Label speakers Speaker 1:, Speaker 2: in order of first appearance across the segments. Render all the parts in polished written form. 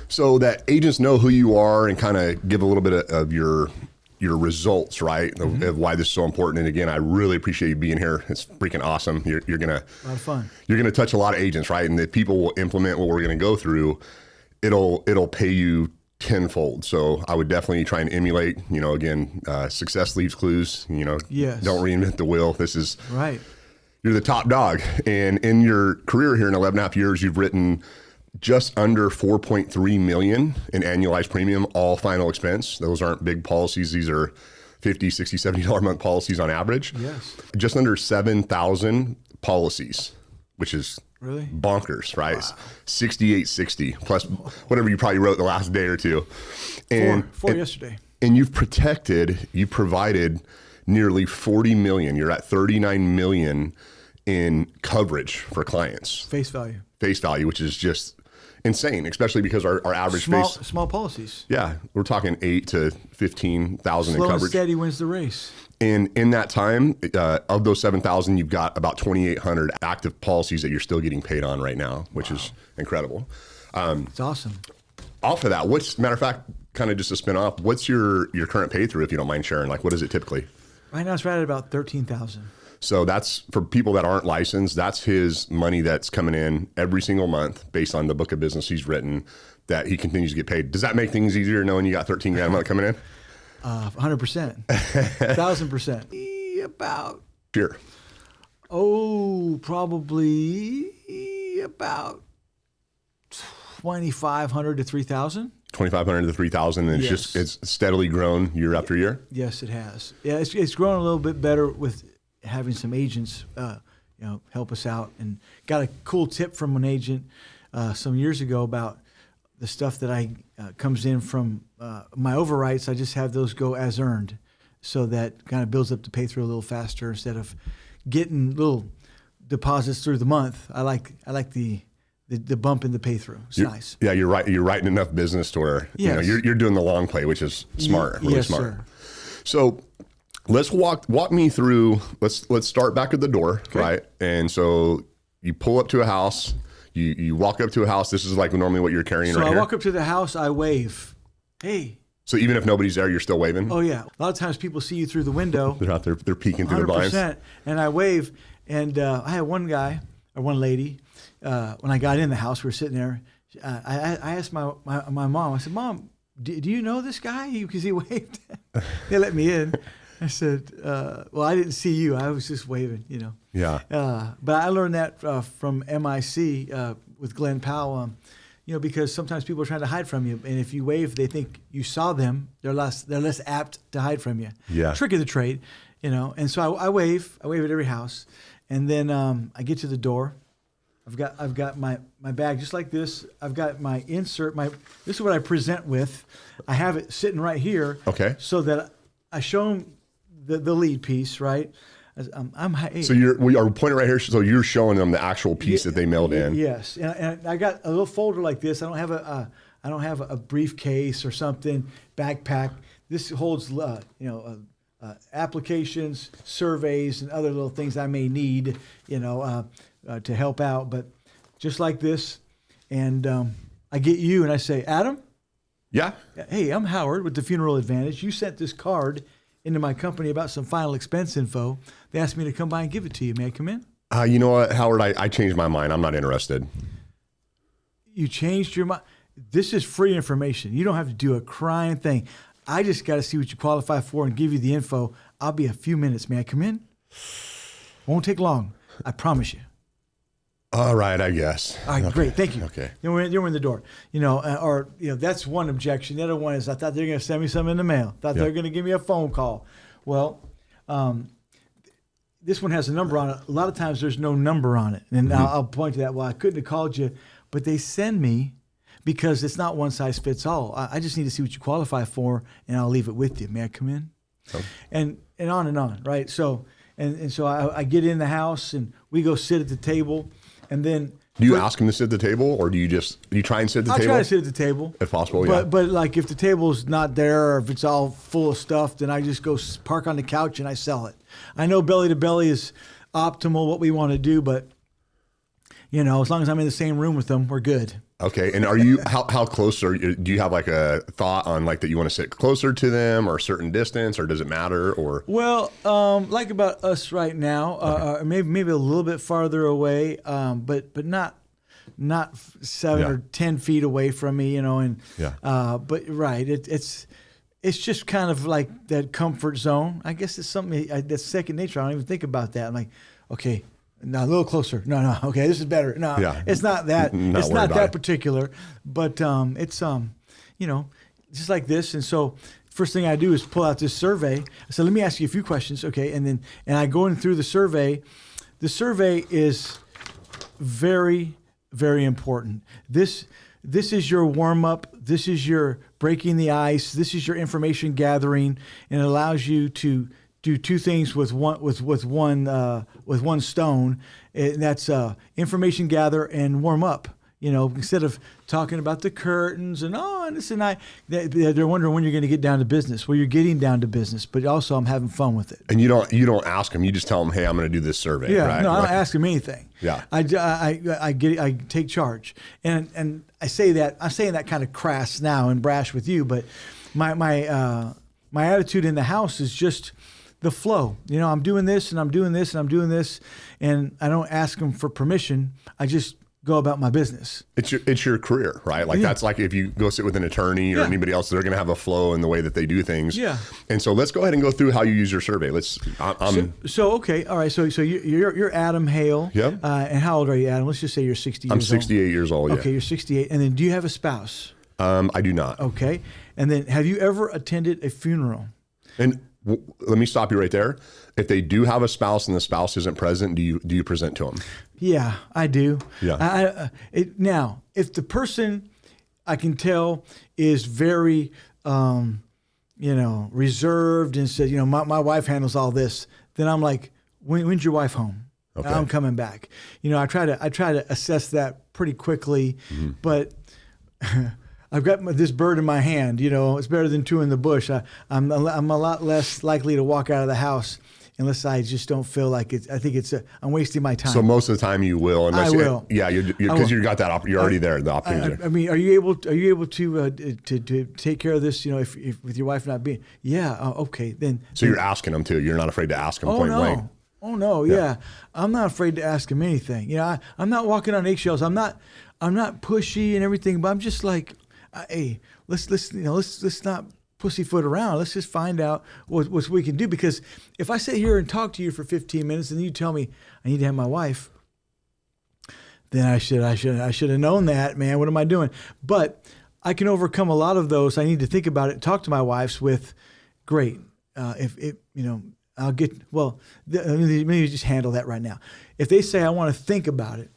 Speaker 1: So that agents know who you are and kind of give a little bit of your results, right? Of why this is so important. And again, I really appreciate you being here. It's freaking awesome. You're gonna
Speaker 2: a lot of fun.
Speaker 1: You're gonna touch a lot of agents, right? And if people will implement what we're gonna go through, it'll pay you tenfold. So I would definitely try and emulate. Again, success leaves clues.
Speaker 2: Yes.
Speaker 1: Don't reinvent the wheel. This is
Speaker 2: right.
Speaker 1: You're the top dog, and in your career here in 11 and a half years, you've written just under 4.3 million in annualized premium, all final expense. Those aren't big policies. These are $50, $60, $70 a month policies on average.
Speaker 2: Yes.
Speaker 1: Just under 7,000 policies, which is
Speaker 2: really
Speaker 1: bonkers, right?
Speaker 2: Wow.
Speaker 1: 6860 plus whatever you probably wrote the last day or two. And
Speaker 2: four yesterday.
Speaker 1: And you provided nearly 40 million. You're at 39 million in coverage for clients.
Speaker 2: Face value, which is just
Speaker 1: insane, especially because our average
Speaker 2: small policies.
Speaker 1: Yeah, we're talking 8 to 15,000 in coverage.
Speaker 2: Slow and steady wins the race.
Speaker 1: And in that time, of those 7,000, you've got about 2,800 active policies that you're still getting paid on right now, which is incredible.
Speaker 2: It's awesome.
Speaker 1: Off of that, matter of fact, kind of just a spin off, what's your current pay through, if you don't mind sharing? Like, what is it typically?
Speaker 2: Right now it's right at about 13,000.
Speaker 1: So that's for people that aren't licensed. That's his money that's coming in every single month based on the book of business he's written that he continues to get paid. Does that make things easier knowing you got 13 grand a month coming in?
Speaker 2: 100%, 1,000%. About
Speaker 1: sure.
Speaker 2: Oh, probably about 2,500 to 3,000.
Speaker 1: 2,500 to 3,000, and
Speaker 2: yes.
Speaker 1: It's steadily grown year after year.
Speaker 2: Yes, it has. Yeah, it's grown a little bit better with having some agents, help us out. And got a cool tip from an agent some years ago about the stuff that comes in from my overwrites. I just have those go as earned, so that kind of builds up the pay through a little faster instead of getting little deposits through the month. I like the bump in the pay through. It's nice.
Speaker 1: Yeah, you're right. You're writing enough business to where you're doing the long play, which is smart, really
Speaker 2: yes,
Speaker 1: smart.
Speaker 2: Sir.
Speaker 1: So let's walk me through. Let's start back at the door, okay. Right? And so you pull up to a house. You walk up to a house. This is like normally what you're carrying right here.
Speaker 2: So I walk up to the house. I wave. Hey.
Speaker 1: So even if nobody's there, you're still waving?
Speaker 2: Oh yeah. A lot of times people see you through the window.
Speaker 1: They're out there. They're peeking through the blinds.
Speaker 2: 100%. And I wave. And I had one guy or one lady. When I got in the house, we were sitting there. I asked my mom. I said, "Mom, do you know this guy?" Because he waved. They let me in. I said, "Well, I didn't see you. I was just waving,
Speaker 1: Yeah.
Speaker 2: But I learned that from MIC with Glenn Powell. Because sometimes people are trying to hide from you, and if you wave, they think you saw them. They're less apt to hide from you.
Speaker 1: Yeah.
Speaker 2: Trick of the trade, And so I wave. I wave at every house, and then I get to the door. I've got my bag just like this. I've got my insert. This is what I present with. I have it sitting right here.
Speaker 1: Okay.
Speaker 2: So that I show them the lead piece, right?
Speaker 1: So we are pointing right here. So you're showing them the actual piece that they mailed in.
Speaker 2: Yes, and I got a little folder like this. I don't have a briefcase or something, backpack. This holds applications, surveys, and other little things I may need, to help out. But just like this, and I get you and I say, Adam?
Speaker 1: Yeah.
Speaker 2: Hey, I'm Howard with the Funeral Advantage. You sent this card into my company about some final expense info. They asked me to come by and give it to you. May I come in?
Speaker 1: You know what, Howard? I changed my mind. I'm not interested.
Speaker 2: You changed your mind? This is free information. You don't have to do a crying thing. I just got to see what you qualify for and give you the info. I'll be a few minutes. May I come in? Won't take long. I promise you.
Speaker 1: All right, I guess.
Speaker 2: All right, okay. Great. Thank you.
Speaker 1: Okay.
Speaker 2: You're in the door. That's one objection. The other one is I thought they were going to send me something in the mail. They were going to give me a phone call. Well, this one has a number on it. A lot of times there's no number on it. And I'll point to that. Well, I couldn't have called you, but they send me because it's not one size fits all. I just need to see what you qualify for, and I'll leave it with you. May I come in?
Speaker 1: Oh.
Speaker 2: And on, right? So so I get in the house, and we go sit at the table. And then,
Speaker 1: do you ask him to sit at the table, or do you try and sit at the table?
Speaker 2: I try to sit at the table
Speaker 1: if possible.
Speaker 2: But like if the table's not there, or if it's all full of stuff, then I just go park on the couch and I sell it. I know belly to belly is optimal what we want to do, but As long as I'm in the same room with them, we're good.
Speaker 1: Okay. And are you, how close are you, do you have like a thought on like that you want to sit closer to them or a certain distance, or does it matter? Or
Speaker 2: Well, like about us right now, maybe a little bit farther away, but not 7 or 10 feet away from me, but right. It's just kind of like that comfort zone. I guess it's something that's second nature. I don't even think about that. I'm like, okay, now a little closer. No, okay, this is better. No, it's not that. It's not that particular, but it's just like this. And so first thing I do is pull out this survey. I said, let me ask you a few questions, okay? And I go in through the survey. The survey is very, very important. This is your warm up. This is your breaking the ice. This is your information gathering, and it allows you to do two things with one stone. And that's information gather and warm up. Instead of talking about the curtains and this and that, they're wondering when you're going to get down to business. Well, you're getting down to business, but also I'm having fun with it.
Speaker 1: And you don't ask them. You just tell them, hey, I'm going to do this survey.
Speaker 2: Yeah,
Speaker 1: right?
Speaker 2: no, I don't ask them anything.
Speaker 1: Yeah,
Speaker 2: I take charge, and I say that I'm saying that kind of crass now and brash with you, but my attitude in the house is just the flow. I'm doing this and I'm doing this and I'm doing this, and I don't ask them for permission. I just go about my business.
Speaker 1: It's your career, right? Like that's like if you go sit with an attorney or anybody else, they're going to have a flow in the way that they do things.
Speaker 2: Yeah.
Speaker 1: And so let's go ahead and go through how you use your survey.
Speaker 2: So okay, all right. So you're Adam Hale.
Speaker 1: Yep.
Speaker 2: And how old are you, Adam? Let's just say you're 60 years old.
Speaker 1: I'm 68 years old. Yeah.
Speaker 2: Okay, you're 68. And then do you have a spouse?
Speaker 1: I do not.
Speaker 2: Okay. And then have you ever attended a funeral?
Speaker 1: And let me stop you right there. If they do have a spouse and the spouse isn't present, do you present to them?
Speaker 2: Yeah, I do.
Speaker 1: Yeah.
Speaker 2: Now, if the person I can tell is very, reserved and said, my wife handles all this, then I'm like, when's your wife home? Okay. I'm coming back. I try to assess that pretty quickly, but I've got this bird in my hand. It's better than two in the bush. I'm a lot less likely to walk out of the house unless I just don't feel like it. I think I'm wasting my time.
Speaker 1: So most of the time you will.
Speaker 2: I will.
Speaker 1: Because you got that. You're already there. The opportunity.
Speaker 2: I mean, are you able to take care of this? If with your wife not being. Yeah. Okay. Then.
Speaker 1: So you're asking them too. You're not afraid to ask them point blank.
Speaker 2: Oh no. Yeah. I'm not afraid to ask them anything. I'm not walking on eggshells. I'm not pushy and everything. But I'm just like, hey, let's not pussyfoot around. Let's just find out what we can do. Because if I sit here and talk to you for 15 minutes and you tell me I need to have my wife, then I should have known that, man. What am I doing? But I can overcome a lot of those. I need to think about it. Talk to my wives with, great. I'll get. Well, let me just handle that right now. If they say I want to think about it,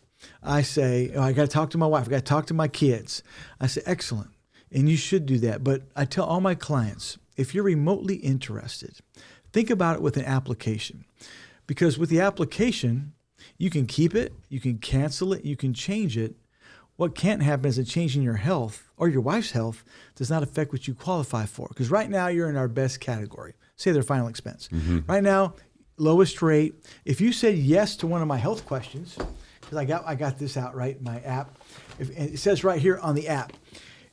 Speaker 2: I say, I got to talk to my wife. I got to talk to my kids. I say, excellent. And you should do that. But I tell all my clients, if you're remotely interested, think about it with an application. Because with the application, you can keep it, you can cancel it, you can change it. What can't happen is a change in your health or your wife's health does not affect what you qualify for. Because right now you're in our best category. Say their final expense. Mm-hmm. Right now, lowest rate. If you said yes to one of my health questions, because I got this out right in my app. It says right here on the app,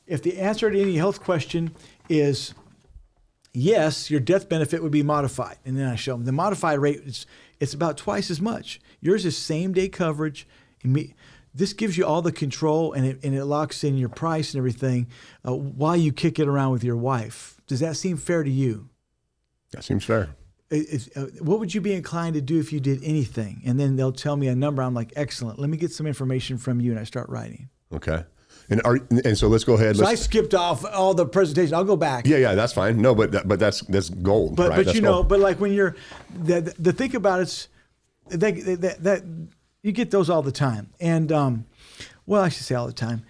Speaker 2: if the answer to any health question is yes, your death benefit would be modified. And then I show them the modified rate, it's about twice as much. Yours is same day coverage. This gives you all the control and it locks in your price and everything while you kick it around with your wife. Does that seem fair to you?
Speaker 1: That seems fair.
Speaker 2: What would you be inclined to do if you did anything? And then they'll tell me a number. I'm like, excellent. Let me get some information from you. And I start writing.
Speaker 1: Okay. And so let's go ahead.
Speaker 2: I skipped off all the presentation. I'll go back.
Speaker 1: Yeah, that's fine. No, but that's gold.
Speaker 2: But
Speaker 1: right?
Speaker 2: But gold. But like when you're the think about it's that you get those all the time. And I should say all the time.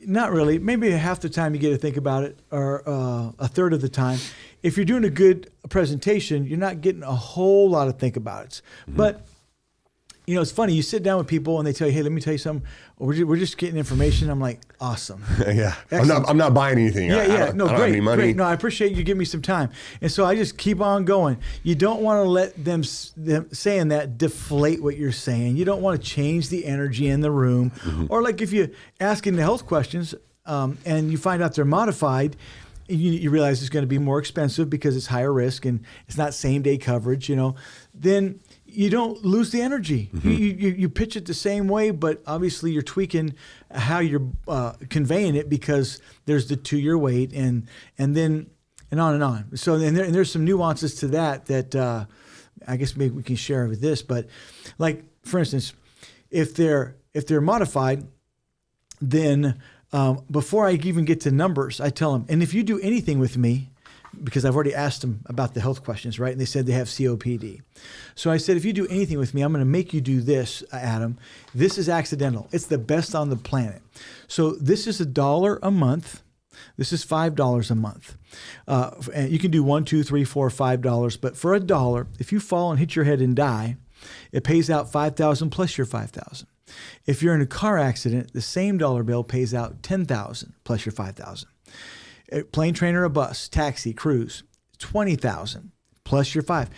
Speaker 2: Not really. Maybe half the time you get to think about it, or a third of the time. If you're doing a good presentation, you're not getting a whole lot of think about it. Mm-hmm. But You know, it's funny. You sit down with people and they tell you, "Hey, let me tell you something. We're just getting information." I'm like, "Awesome."
Speaker 1: Yeah.
Speaker 2: Excellent.
Speaker 1: I'm not buying anything.
Speaker 2: Yeah,
Speaker 1: I
Speaker 2: yeah.
Speaker 1: don't
Speaker 2: No,
Speaker 1: have any
Speaker 2: great,
Speaker 1: money.
Speaker 2: great. No, I appreciate you giving me some time. And so I just keep on going. You don't want to let them saying that deflate what you're saying. You don't want to change the energy in the room. Or like if you asking the health questions and you find out they're modified, you realize it's going to be more expensive because it's higher risk and it's not same day coverage, then you don't lose the energy. You pitch it the same way, but obviously you're tweaking how you're conveying it because there's the 2-year wait and on and on. So and there's some nuances to that I guess maybe we can share with this. But like for instance, if they're modified, then before I even get to numbers, I tell them, and if you do anything with me, because I've already asked them about the health questions, right? And they said they have COPD. So I said, if you do anything with me, I'm going to make you do this, Adam. This is accidental. It's the best on the planet. So this is $1 a month. This is $5 a month. And you can do $1, $2, $3, $4, $5. But for $1, if you fall and hit your head and die, it pays out $5,000 plus your $5,000. If you're in a car accident, the same dollar bill pays out $10,000 plus your $5,000. Plane, train, or a bus, taxi, cruise, $20,000 plus your $5,000.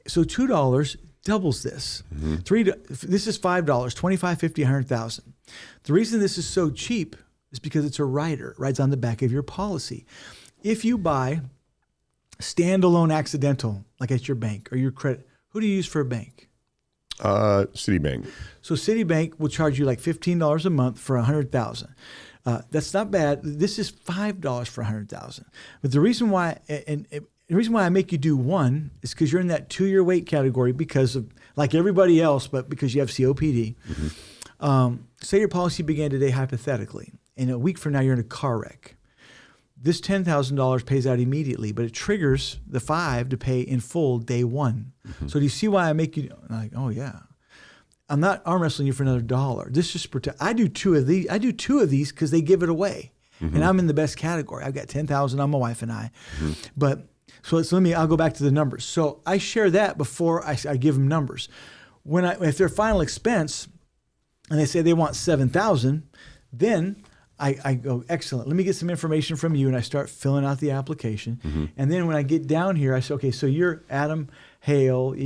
Speaker 2: So $2 doubles this. This is $5, $25, $50, $100,000. The reason this is so cheap is because it's a rider. It rides on the back of your policy. If you buy standalone accidental, like at your bank or your credit, who do you use for a bank?
Speaker 1: Citibank.
Speaker 2: So Citibank will charge you like $15 a month for $100,000. That's not bad. This is $5 for $100,000. But the reason why, the reason why I make you do one is because you're in that 2-year wait category because of like everybody else, but because you have COPD. Say your policy began today hypothetically, and a week from now you're in a car wreck. This $10,000 pays out immediately, but it triggers the $5,000 to pay in full day one. So do you see why I make you like? Oh yeah. I'm not arm wrestling you for another $1. This is protect. I do two of these because they give it away, and I'm in the best category. I've got 10,000 on my wife and I, but so I'll go back to the numbers. So I share that before I give them numbers. If their final expense, and they say they want 7,000, then I go, excellent. Let me get some information from you, and I start filling out the application. And then when I get down here, I say, okay, so you're Adam Hale.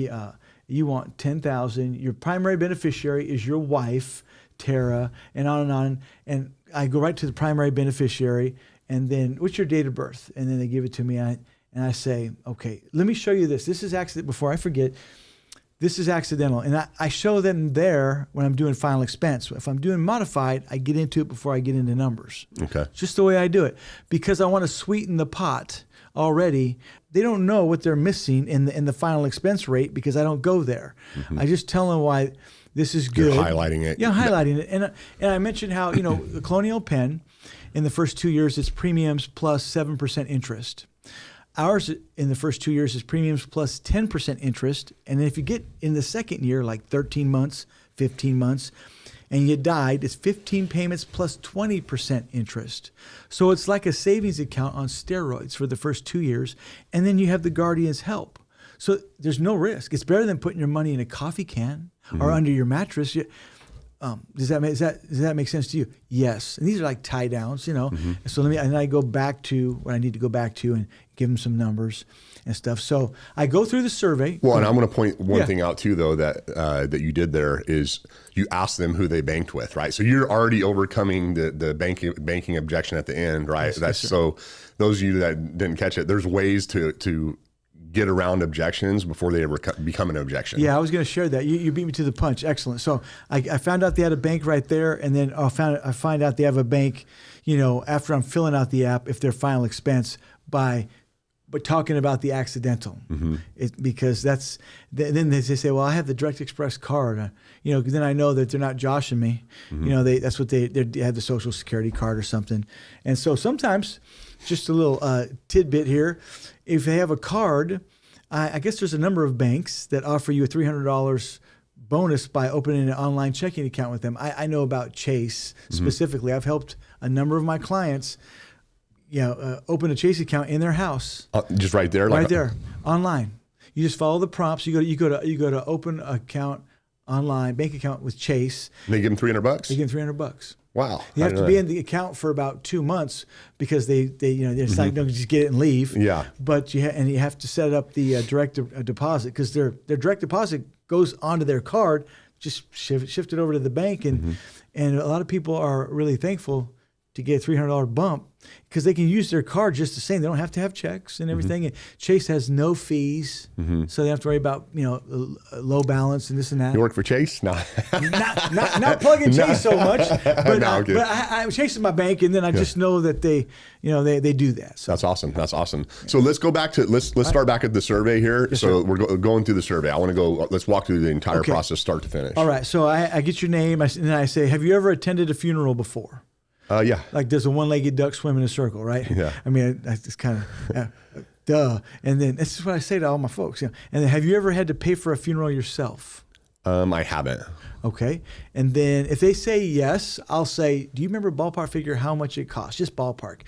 Speaker 2: You want 10,000. Your primary beneficiary is your wife, Tara, and on and on. And I go right to the primary beneficiary, and then what's your date of birth? And then they give it to me, and I say, okay, let me show you this. This is accident. Before I forget, this is accidental, and I show them there when I'm doing final expense. If I'm doing modified, I get into it before I get into numbers.
Speaker 1: Okay,
Speaker 2: it's just the way I do it because I want to sweeten the pot. Already, they don't know what they're missing in the final expense rate because I don't go there. I just tell them why this is good.
Speaker 1: You're highlighting it.
Speaker 2: Yeah, highlighting it. And I mentioned how, the Colonial Penn, in the first 2 years, it's premiums plus 7% interest. Ours in the first 2 years is premiums plus 10% interest. And then if you get in the second year, like 13 months, 15 months, and you died, it's 15 payments plus 20% interest. So it's like a savings account on steroids for the first 2 years, and then you have the guardian's help. So there's no risk. It's better than putting your money in a coffee can or under your mattress. Does that make sense to you? Yes. And these are like tie downs, So I go back to what I need to go back to and give them some numbers and stuff. So I go through the survey.
Speaker 1: Well, and I'm going to point one thing out too, though, that you did there is you asked them who they banked with, right? So you're already overcoming the banking objection at the end, right?
Speaker 2: Yes,
Speaker 1: so those of you that didn't catch it, there's ways to get around objections before they ever become an objection.
Speaker 2: Yeah, I was going to share that. You beat me to the punch. Excellent. So I found out they had a bank right there, and then I find out they have a bank, after I'm filling out the app, if their final expense but talking about the accidental, because then they say, well, I have the Direct Express card, then I know that they're not joshing me, that's what they have the Social Security card or something. And so sometimes, just a little tidbit here, if they have a card, I guess there's a number of banks that offer you a $300 bonus by opening an online checking account with them. I know about Chase specifically. I've helped a number of my clients open a Chase account in their house.
Speaker 1: Just right there?
Speaker 2: Right there, online. You just follow the prompts. You go to open account online bank account with Chase.
Speaker 1: And they give them $300.
Speaker 2: They give them $300.
Speaker 1: Wow.
Speaker 2: You have to be in the account for about 2 months because they it's not don't just get it and leave.
Speaker 1: Yeah.
Speaker 2: But you have to set up the direct deposit because their direct deposit goes onto their card. Just shift it over to the bank, and a lot of people are really thankful to get a $300 bump because they can use their card just the same. They don't have to have checks and everything. And Chase has no fees, so they don't have to worry about low balance and this and that.
Speaker 1: You work for Chase? No.
Speaker 2: not plugging Chase so much, but
Speaker 1: No, okay.
Speaker 2: I Chase is my bank, and then I just know that they do that. So.
Speaker 1: That's awesome. That's awesome. So let's go back to let's start back at the survey here.
Speaker 2: Yes,
Speaker 1: so
Speaker 2: sir.
Speaker 1: we're going through the survey. I want to go. Let's walk through the entire process, start to finish.
Speaker 2: All right. So I get your name, and then I say, have you ever attended a funeral before?
Speaker 1: Yeah.
Speaker 2: Like does a one-legged duck swim in a circle, right?
Speaker 1: Yeah.
Speaker 2: I mean, that's just kind of, duh. And then this is what I say to all my folks. And then have you ever had to pay for a funeral yourself?
Speaker 1: I haven't.
Speaker 2: Okay. And then if they say yes, I'll say, do you remember ballpark figure how much it cost? Just ballpark.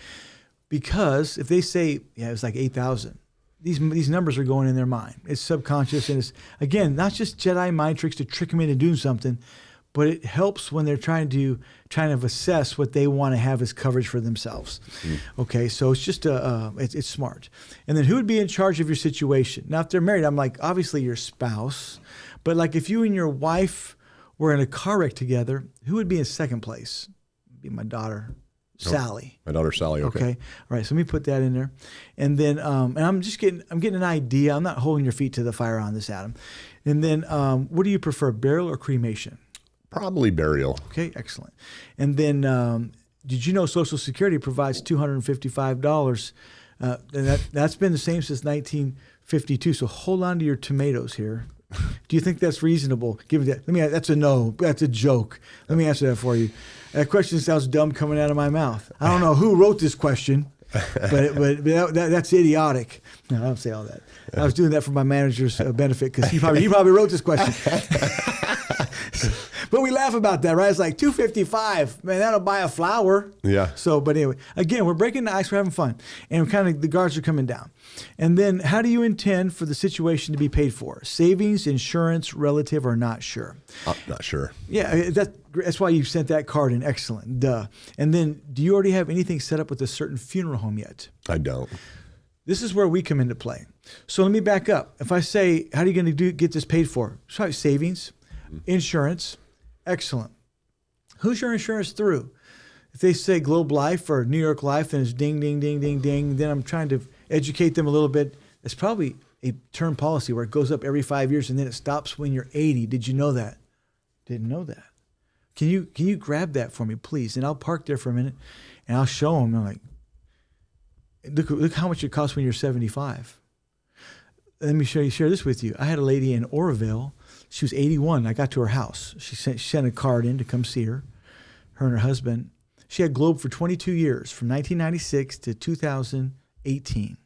Speaker 2: Because if they say, yeah, it was like 8,000, these numbers are going in their mind. It's subconscious. And it's, again, not just Jedi mind tricks to trick them into doing something, but it helps when they're trying to assess what they want to have as coverage for themselves. Okay, so it's just it's smart. And then who would be in charge of your situation? Now, if they're married, I'm like, obviously your spouse. But like if you and your wife were in a car wreck together, who would be in second place? It'd be my daughter, Sally.
Speaker 1: My daughter, Sally. Okay.
Speaker 2: All right. So let me put that in there. And then, and I'm getting an idea. I'm not holding your feet to the fire on this, Adam. And then what do you prefer, burial or cremation?
Speaker 1: Probably burial.
Speaker 2: Okay, excellent. And then, did you know Social Security provides $255? And that's been the same since 1952. So hold on to your tomatoes here. Do you think that's reasonable? Give that. That's a no. That's a joke. Let me answer that for you. That question sounds dumb coming out of my mouth. I don't know who wrote this question, but that's idiotic. No, I don't say all that. I was doing that for my manager's benefit because he probably wrote this question. But we laugh about that, right? It's like $255, man. That'll buy a flower.
Speaker 1: Yeah.
Speaker 2: So, but anyway, again, we're breaking the ice. We're having fun, and the guards are coming down. And then, how do you intend for the situation to be paid for? Savings, insurance, relative, or not sure?
Speaker 1: I'm not sure.
Speaker 2: Yeah, that's why you sent that card in. Excellent. Duh. And then, do you already have anything set up with a certain funeral home yet?
Speaker 1: I don't.
Speaker 2: This is where we come into play. So let me back up. If I say, how are you going to get this paid for? Sorry, savings, insurance. Excellent. Who's your insurance through? If they say Globe Life or New York Life, then it's ding, ding, ding, ding, ding. Then I'm trying to educate them a little bit. It's probably a term policy where it goes up every 5 years and then it stops when you're 80. Did you know that? Didn't know that. Can you grab that for me, please? And I'll park there for a minute and I'll show them. I'm like, look how much it costs when you're 75. Let me share this with you. I had a lady in Oroville. She was 81. I got to her house. She sent a card in to come see her and her husband. She had Globe for 22 years, from 1996 to 2018.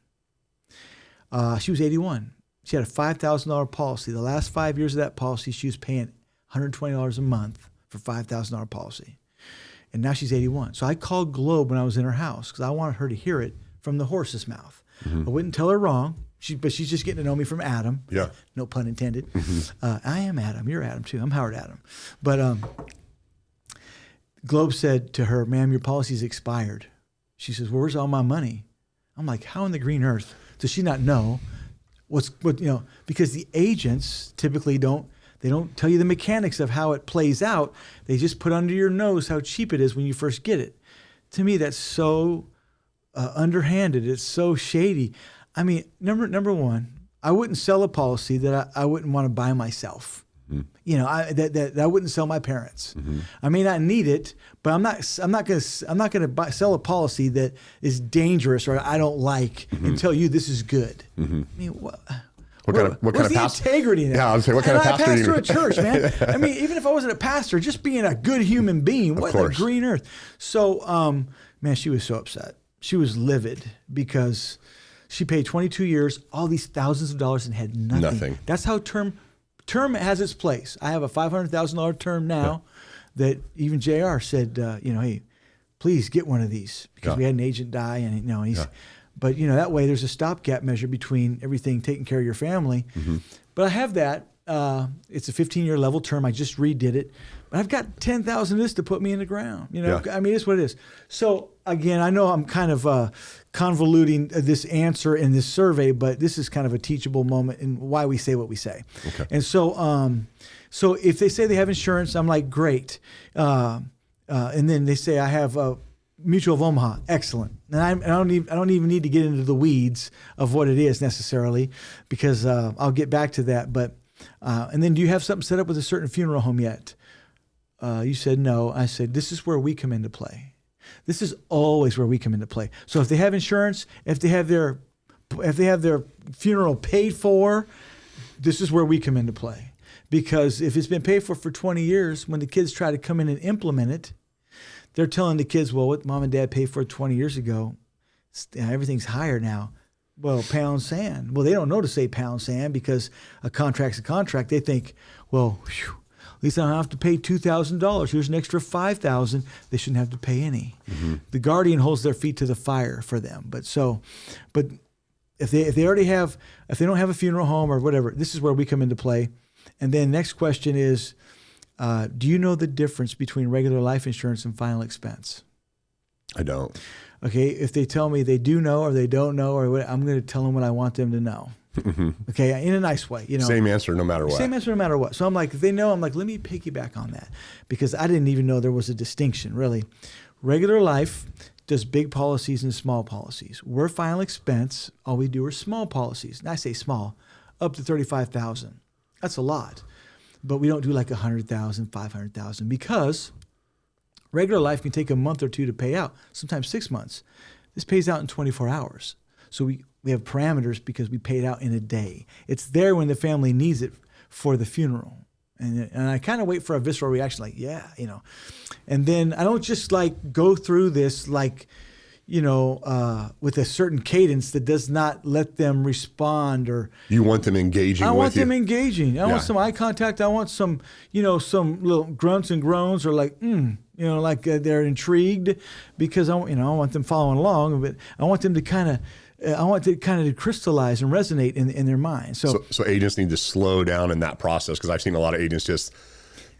Speaker 2: She was 81. She had a $5,000 policy. The last 5 years of that policy, she was paying $120 a month for $5,000 policy. And now she's 81. So I called Globe when I was in her house because I wanted her to hear it from the horse's mouth. I wouldn't tell her wrong. But she's just getting to know me from Adam.
Speaker 1: Yeah.
Speaker 2: No pun intended. I am Adam. You're Adam too. I'm Howard Adam. But Globe said to her, ma'am, your policy's expired. She says, well, where's all my money? I'm like, how in the green earth does she not know because the agents typically don't tell you the mechanics of how it plays out. They just put under your nose how cheap it is when you first get it. To me, that's so underhanded. It's so shady. I mean, number one, I wouldn't sell a policy that I wouldn't want to buy myself. That I wouldn't sell my parents. I may not need it, but I'm not going to sell a policy that is dangerous or I don't like and tell you this is good. I mean, what kind of pastor? Integrity in that?
Speaker 1: Yeah, I was saying, what kind of pastor?
Speaker 2: I pastor a church, man. I mean, even if I wasn't a pastor, just being a good human being, what the green earth? So, man, she was so upset. She was livid because she paid 22 years, all these thousands of dollars, and had nothing. That's how term has its place. I have a $500,000 term now that even JR said, hey, please get one of these because we had an agent die, and he's. But that way there's a stopgap measure between everything taking care of your family. But I have that, It's a 15-year level term. I just redid it. But I've got 10,000 of this to put me in the ground. You know, I mean, it's what it is. So again, I know I'm kind of convoluting this answer in this survey, but this is kind of a teachable moment in why we say what we say. Okay. And so, so if they say they have insurance, I'm like, great. And then they say I have Mutual of Omaha, excellent. And I don't even need to get into the weeds of what it is necessarily, because I'll get back to that. But and then, do you have something set up with a certain funeral home yet? You said no. I said, this is where we come into play. This is always where we come into play. So if they have insurance, if they have their funeral paid for, this is where we come into play. Because if it's been paid for 20 years, when the kids try to come in and implement it, they're telling the kids, well, what mom and dad paid for 20 years ago, everything's higher now. Well, pound sand. Well, they don't know to say pound sand, because a contract's a contract. They think, well, whew, at least I don't have to pay $2,000. Here's an extra $5,000. They shouldn't have to pay any. Mm-hmm. The guardian holds their feet to the fire for them. But if they don't have a funeral home or whatever, this is where we come into play. And then next question is, do you know the difference between regular life insurance and final expense?
Speaker 1: I don't.
Speaker 2: Okay, if they tell me they do know or they don't know, or what, I'm going to tell them what I want them to know. Mm-hmm. Okay, in a nice way, you know.
Speaker 1: Same answer no matter what.
Speaker 2: Same answer no matter what. So I'm like, if they know, I'm like, let me piggyback on that, because I didn't even know there was a distinction, really. Regular life does big policies and small policies. We're final expense. All we do are small policies. And I say small, up to $35,000. That's a lot. But we don't do like 100,000, 500,000, because regular life can take a month or two to pay out, sometimes 6 months. This pays out in 24 hours. So we have parameters because we pay it out in a day. It's there when the family needs it for the funeral. And I kind of wait for a visceral reaction, like, yeah, you know. And then I don't just like go through this like, you know, with a certain cadence that does not let them respond. Or
Speaker 1: you want them engaging with you.
Speaker 2: I want them engaging. I want some eye contact. I want some, you know, some little grunts and groans, or like, you know, like they're intrigued, because I want them following along, but I want them to kind of, to crystallize and resonate in their mind. So
Speaker 1: agents need to slow down in that process, because I've seen a lot of agents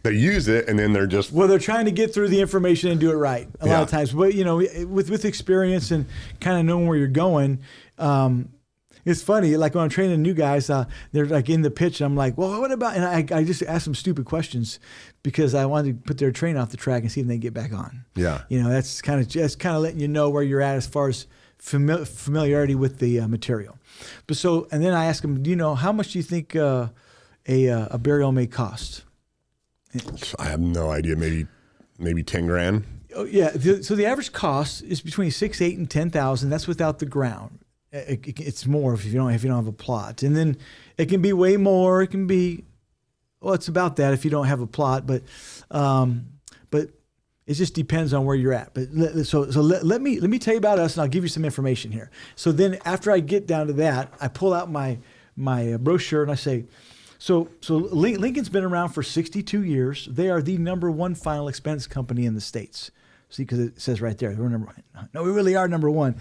Speaker 1: they use it and then they're just...
Speaker 2: Well, they're trying to get through the information and do it right a lot of times. But, you know, with experience and kind of knowing where you're going, it's funny. Like when I'm training new guys, they're like in the pitch, and I'm like, well, what about... And I just ask them stupid questions because I wanted to put their train off the track and see if they can get back on. Yeah. You know, that's kind of letting you know where you're at as far as familiarity with the material. But and then I ask them, do you know, how much do you think a burial may cost?
Speaker 1: I have no idea. Maybe 10 grand.
Speaker 2: Oh yeah. So the average cost is between 6, 8, and 10,000. That's without the ground. It's more if you don't have a plot, and then it can be way more. It can be, well, it's about that if you don't have a plot, but it just depends on where you're at. But let me tell you about us, and I'll give you some information here. So then after I get down to that, I pull out my brochure and I say, so Lincoln's been around for 62 years. They are the #1 final expense company in the States. See, because it says right there, we're number one. No, we really are number one.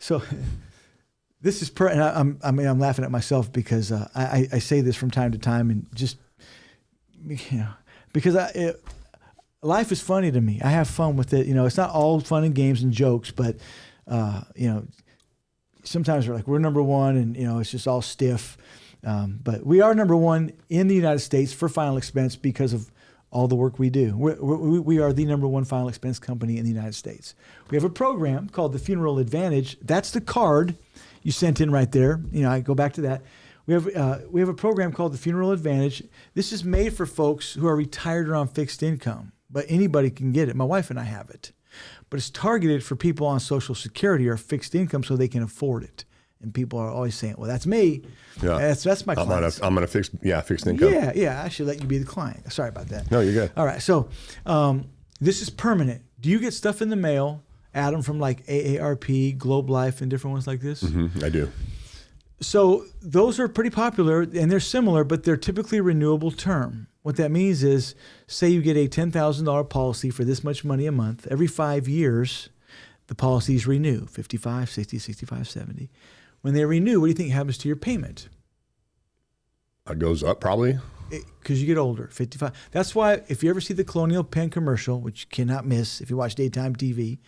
Speaker 2: So this is and I'm laughing at myself because I say this from time to time, and just, you know, because life is funny to me. I have fun with it. You know, it's not all fun and games and jokes, but you know, sometimes we're like, we're number one, and, you know, it's just all stiff. But we are number one in the United States for final expense because of all the work we do. We are the #1 final expense company in the United States. We have a program called the Funeral Advantage. That's the card you sent in right there. You know, I go back to that. We have a program called the Funeral Advantage. This is made for folks who are retired or on fixed income, but anybody can get it. My wife and I have it. But it's targeted for people on Social Security or fixed income so they can afford it. And people are always saying, well, that's me. Yeah. That's my client.
Speaker 1: I'm on a fixed income.
Speaker 2: Yeah. I should let you be the client. Sorry about that.
Speaker 1: No, you're good.
Speaker 2: All right. So this is permanent. Do you get stuff in the mail, Adam, from like AARP, Globe Life, and different ones like this?
Speaker 1: Mm-hmm, I do.
Speaker 2: So those are pretty popular, and they're similar, but they're typically renewable term. What that means is, say you get a $10,000 policy for this much money a month. Every 5 years, the policies renew, 55, 60, 65, 70. When they renew, what do you think happens to your payment?
Speaker 1: It goes up probably.
Speaker 2: Because you get older, 55. That's why if you ever see the Colonial Penn commercial, which you cannot miss if you watch daytime TV,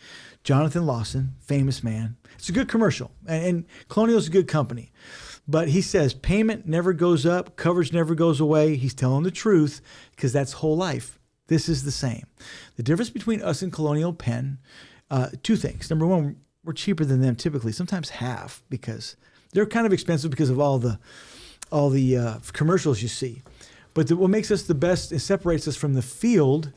Speaker 2: Jonathan Lawson, famous man. It's a good commercial. And Colonial's a good company. But he says payment never goes up, coverage never goes away. He's telling the truth because that's whole life. This is the same. The difference between us and Colonial Penn, two things. Number one, we're cheaper than them typically, sometimes half, because they're kind of expensive because of all the commercials you see. But what makes us the best and separates us from the field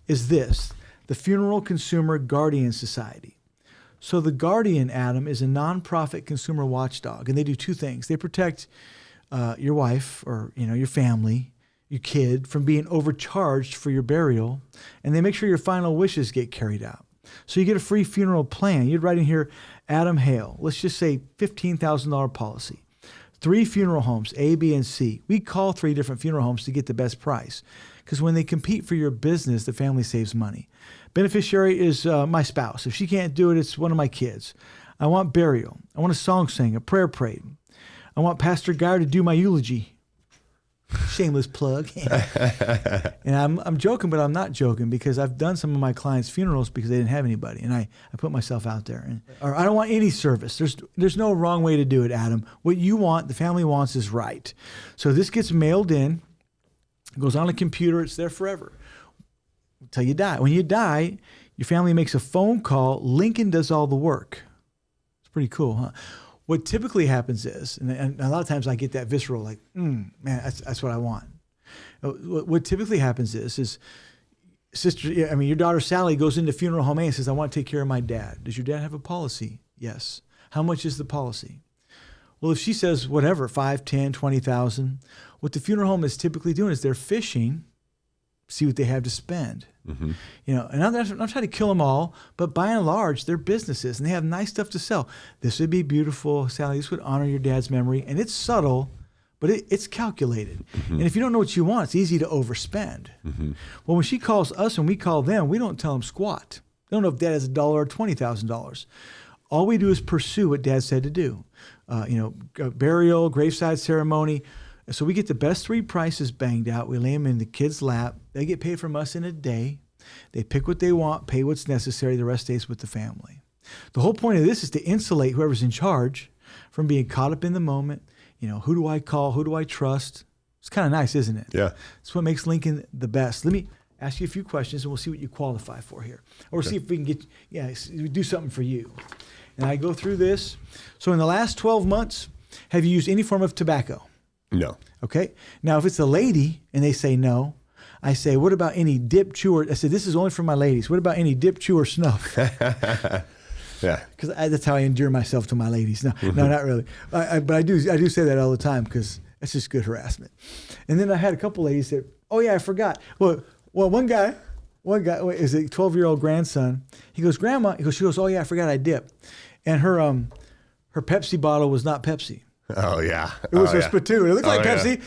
Speaker 2: is this, the Funeral Consumer Guardian Society. So the Guardian, Adam, is a nonprofit consumer watchdog, and they do two things. They protect your wife or your family, your kid, from being overcharged for your burial, and they make sure your final wishes get carried out. So you get a free funeral plan. You'd write in here, Adam Hale, let's just say $15,000 policy. 3 funeral homes, A, B, and C. We call 3 different funeral homes to get the best price. Because when they compete for your business, the family saves money. Beneficiary is my spouse. If she can't do it, it's one of my kids. I want burial. I want a song sang, a prayer prayed. I want Pastor Gire to do my eulogy. Shameless plug. And I'm joking, but I'm not joking because I've done some of my clients' funerals because they didn't have anybody, and I put myself out there. Or I don't want any service. There's no wrong way to do it, Adam. What you want, the family wants, is right. So this gets mailed in, goes on a computer. It's there forever until you die. When you die, your family makes a phone call. Lincoln does all the work. It's pretty cool, huh? What typically happens is, and a lot of times I get that visceral, like, man, that's what I want. What typically happens is your daughter Sally goes into funeral home A and says, I want to take care of my dad. Does your dad have a policy? Yes. How much is the policy? Well, if she says whatever, 5, 10, 20,000, what the funeral home is typically doing is they're fishing, see what they have to spend. Mm-hmm. And I'm not trying to kill them all, but by and large, they're businesses and they have nice stuff to sell. This would be beautiful, Sally. This would honor your dad's memory. And it's subtle, but it's calculated. Mm-hmm. And if you don't know what you want, it's easy to overspend. Mm-hmm. Well, when she calls us and we call them, we don't tell them squat. They don't know if dad has $1 or $20,000. All we do is pursue what dad said to do. Burial, graveside ceremony. So we get the best 3 prices banged out. We lay them in the kid's lap. They get paid from us in a day. They pick what they want, pay what's necessary. The rest stays with the family. The whole point of this is to insulate whoever's in charge from being caught up in the moment. Who do I call? Who do I trust? It's kind of nice, isn't it? Yeah. It's what makes Lincoln the best. Let me ask you a few questions, and we'll see what you qualify for here. Or see if we can do something for you. And I go through this. So in the last 12 months, have you used any form of tobacco?
Speaker 1: No.
Speaker 2: Okay. Now, if it's a lady and they say no, I say, what about any dip, chew, or... I said, this is only for my ladies. What about any dip, chew, or snuff? Yeah. Because that's how I endear myself to my ladies. No, not really. But I do say that all the time because that's just good harassment. And then I had a couple ladies that, oh, yeah, I forgot. Well, one guy, is a 12-year-old grandson. He goes, Grandma, she goes, oh, yeah, I forgot I dip. And her Pepsi bottle was not Pepsi.
Speaker 1: Oh, yeah.
Speaker 2: It was her spittoon. It looked like Pepsi.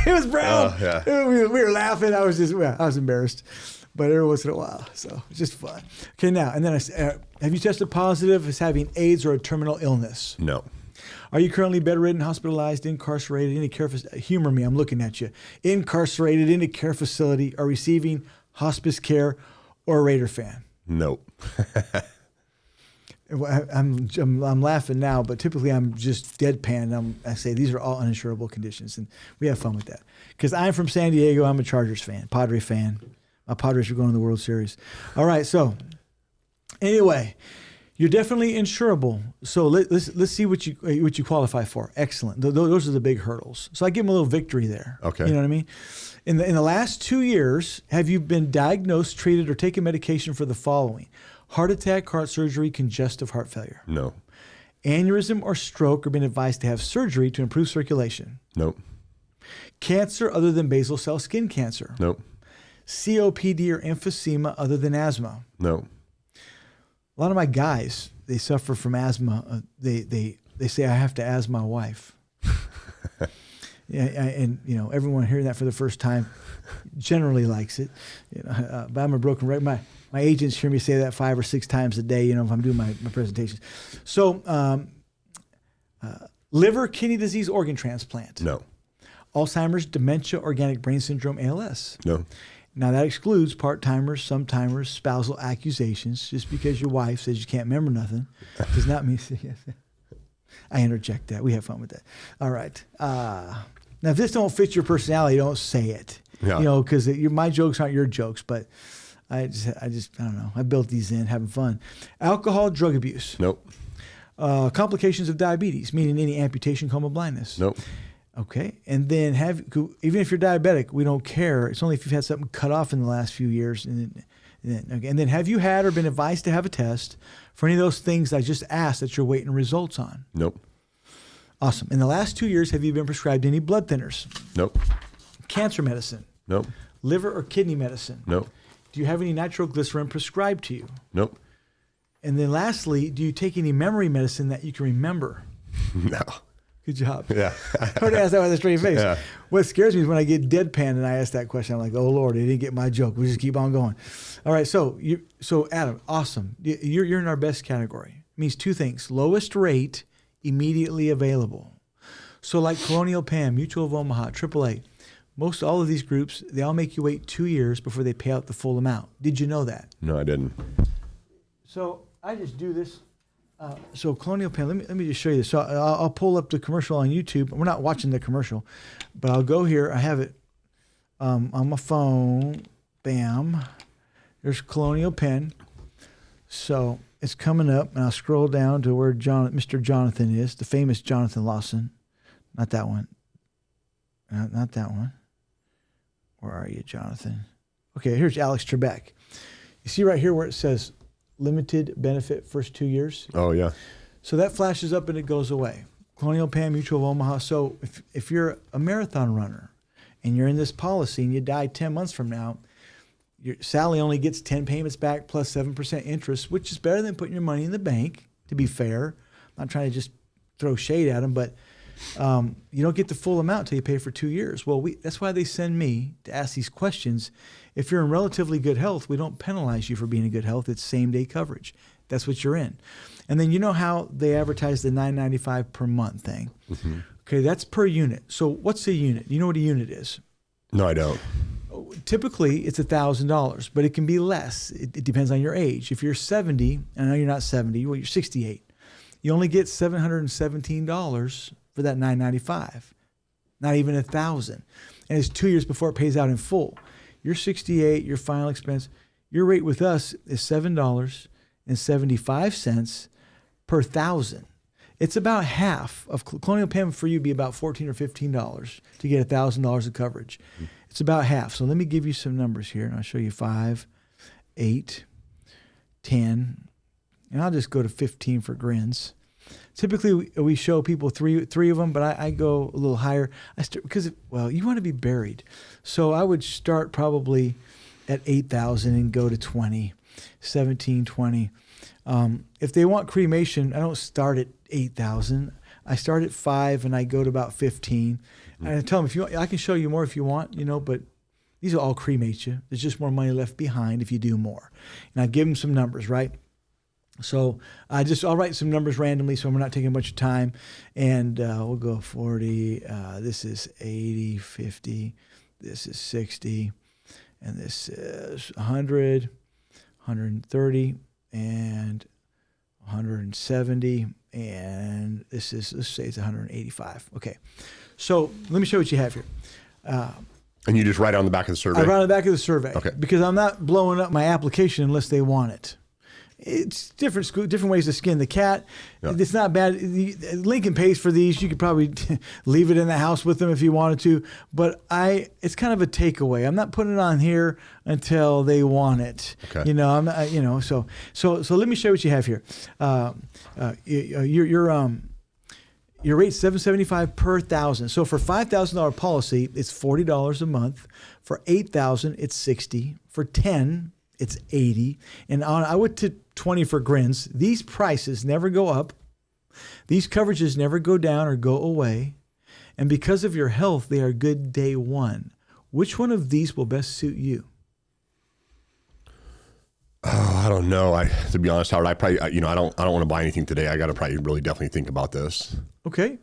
Speaker 2: It was brown.
Speaker 1: Oh, yeah.
Speaker 2: We were laughing. I was embarrassed. But every once in a while. So it's just fun. Okay, now, and then I said, have you tested positive as having AIDS or a terminal illness?
Speaker 1: No.
Speaker 2: Are you currently bedridden, hospitalized, incarcerated, any care facility? Humor me, I'm looking at you. Incarcerated, in a care facility, or receiving hospice care, or a Raider fan?
Speaker 1: Nope.
Speaker 2: I'm laughing now, but typically I'm just deadpan. I say these are all uninsurable conditions, and we have fun with that. Because I'm from San Diego, I'm a Chargers fan, Padre fan. My Padres are going to the World Series. All right, so anyway, you're definitely insurable. So let's see what you qualify for. Excellent. Those are the big hurdles. So I give them a little victory there.
Speaker 1: Okay.
Speaker 2: You know what I mean? In the last 2 years, have you been diagnosed, treated, or taken medication for the following? Heart attack, heart surgery, congestive heart failure?
Speaker 1: No.
Speaker 2: Aneurysm or stroke, or been advised to have surgery to improve circulation?
Speaker 1: Nope.
Speaker 2: Cancer other than basal cell skin cancer?
Speaker 1: Nope.
Speaker 2: COPD or emphysema other than asthma?
Speaker 1: No.
Speaker 2: A lot of my guys, they suffer from asthma. They say, I have to ask my wife. Yeah, and everyone hearing that for the first time generally likes it. But I'm a broken record. My agents hear me say that 5 or 6 times a day, if I'm doing my presentations. So liver, kidney disease, organ transplant?
Speaker 1: No.
Speaker 2: Alzheimer's, dementia, organic brain syndrome, ALS.
Speaker 1: No.
Speaker 2: Now, that excludes part-timers, some-timers, spousal accusations. Just because your wife says you can't remember nothing does not mean... I interject that. We have fun with that. All right. Now, if this don't fit your personality, don't say it.
Speaker 1: Yeah.
Speaker 2: You know, because my jokes aren't your jokes, but I don't know. I built these in, having fun. Alcohol, drug abuse.
Speaker 1: Nope.
Speaker 2: Complications of diabetes, meaning any amputation, coma, blindness.
Speaker 1: Nope.
Speaker 2: Okay. And then even if you're diabetic, we don't care. It's only if you've had something cut off in the last few years. And then have you had or been advised to have a test for any of those things I just asked that you're waiting results on?
Speaker 1: Nope.
Speaker 2: Awesome. In the last 2 years, have you been prescribed any blood thinners?
Speaker 1: Nope.
Speaker 2: Cancer medicine?
Speaker 1: Nope.
Speaker 2: Liver or kidney medicine?
Speaker 1: Nope.
Speaker 2: Do you have any nitroglycerin prescribed to you?
Speaker 1: Nope.
Speaker 2: And then lastly, do you take any memory medicine that you can remember?
Speaker 1: No.
Speaker 2: Good job.
Speaker 1: Yeah.
Speaker 2: I heard ask that with a straight face.
Speaker 1: Yeah.
Speaker 2: What scares me is when I get deadpan and I ask that question. I'm like, oh Lord, they didn't get my joke. We just keep on going. All right. So Adam, awesome. You're in our best category. It means two things: lowest rate, immediately available. So like Colonial Penn, Mutual of Omaha, AAA, most all of these groups, they all make you wait 2 years before they pay out the full amount. Did you know that?
Speaker 1: No, I didn't.
Speaker 2: So I just do this. So Colonial Penn, let me just show you this. So I'll pull up the commercial on YouTube. We're not watching the commercial, but I'll go here. I have it on my phone. Bam. There's Colonial Penn. So it's coming up, and I'll scroll down to where Mr. Jonathan is, the famous Jonathan Lawson. Not that one. Not that one. Where are you, Jonathan? Okay, here's Alex Trebek. You see right here where it says limited benefit first 2 years?
Speaker 1: Oh, yeah.
Speaker 2: So that flashes up and it goes away. Colonial Penn, Mutual of Omaha. So if you're a marathon runner and you're in this policy and you die 10 months from now, Sally only gets 10 payments back plus 7% interest, which is better than putting your money in the bank, to be fair. I'm not trying to just throw shade at them, but you don't get the full amount until you pay for 2 years. Well, that's why they send me to ask these questions. If you're in relatively good health, we don't penalize you for being in good health. It's same-day coverage. That's what you're in. And then you know how they advertise the $9.95 per month thing? Mm-hmm. Okay, that's per unit. So what's a unit? You know what a unit is?
Speaker 1: No, I don't.
Speaker 2: Typically, it's $1,000, but it can be less. It depends on your age. If you're 70, and I know you're not 70, well, you're 68, you only get $717 for that $9.95, not even $1,000. And it's 2 years before it pays out in full. You're 68, your final expense, your rate with us is $7.75 per thousand. It's about half of Colonial Penn for you would be about $14 or $15 to get $1,000 of coverage. Mm-hmm. It's about half. So let me give you some numbers here, and I'll show you 5, 8, 10, and I'll just go to 15 for grins. Typically, we show people three of them, but I go a little higher. Because you want to be buried. So I would start probably at 8,000 and go to 20, 17, 20. If they want cremation, I don't start at 8,000. I start at 5 and I go to about 15. And I tell them, I can show you more if you want, but these will all cremate you. There's just more money left behind if you do more. And I give them some numbers, right? So I'll write some numbers randomly so we're not taking a bunch of time. And we'll go 40. This is 80, 50. This is 60. And this is 100, 130, and 170. And this is, let's say it's 185. Okay. So let me show you what you have here.
Speaker 1: And you just write on the back of the survey?
Speaker 2: I write on the back of the survey.
Speaker 1: Okay.
Speaker 2: Because I'm not blowing up my application unless they want it. It's different ways to skin the cat. Yeah. It's not bad. Lincoln pays for these. You could probably leave it in the house with them if you wanted to. But it's kind of a takeaway. I'm not putting it on here until they want it.
Speaker 1: Okay.
Speaker 2: I'm not, So let me show you what you have here. Your rate's $775 per thousand. So for $5,000 policy, it's $40 a month. For $8,000, it's $60. For $10,000, it's $80. And I went to 20 for grins. These prices never go up. These coverages never go down or go away. And because of your health, they are good day one. Which one of these will best suit you?
Speaker 1: Oh, I don't know. To be honest, Howard, I probably, I don't want to buy anything today. I got to probably really definitely think about this.
Speaker 2: Okay.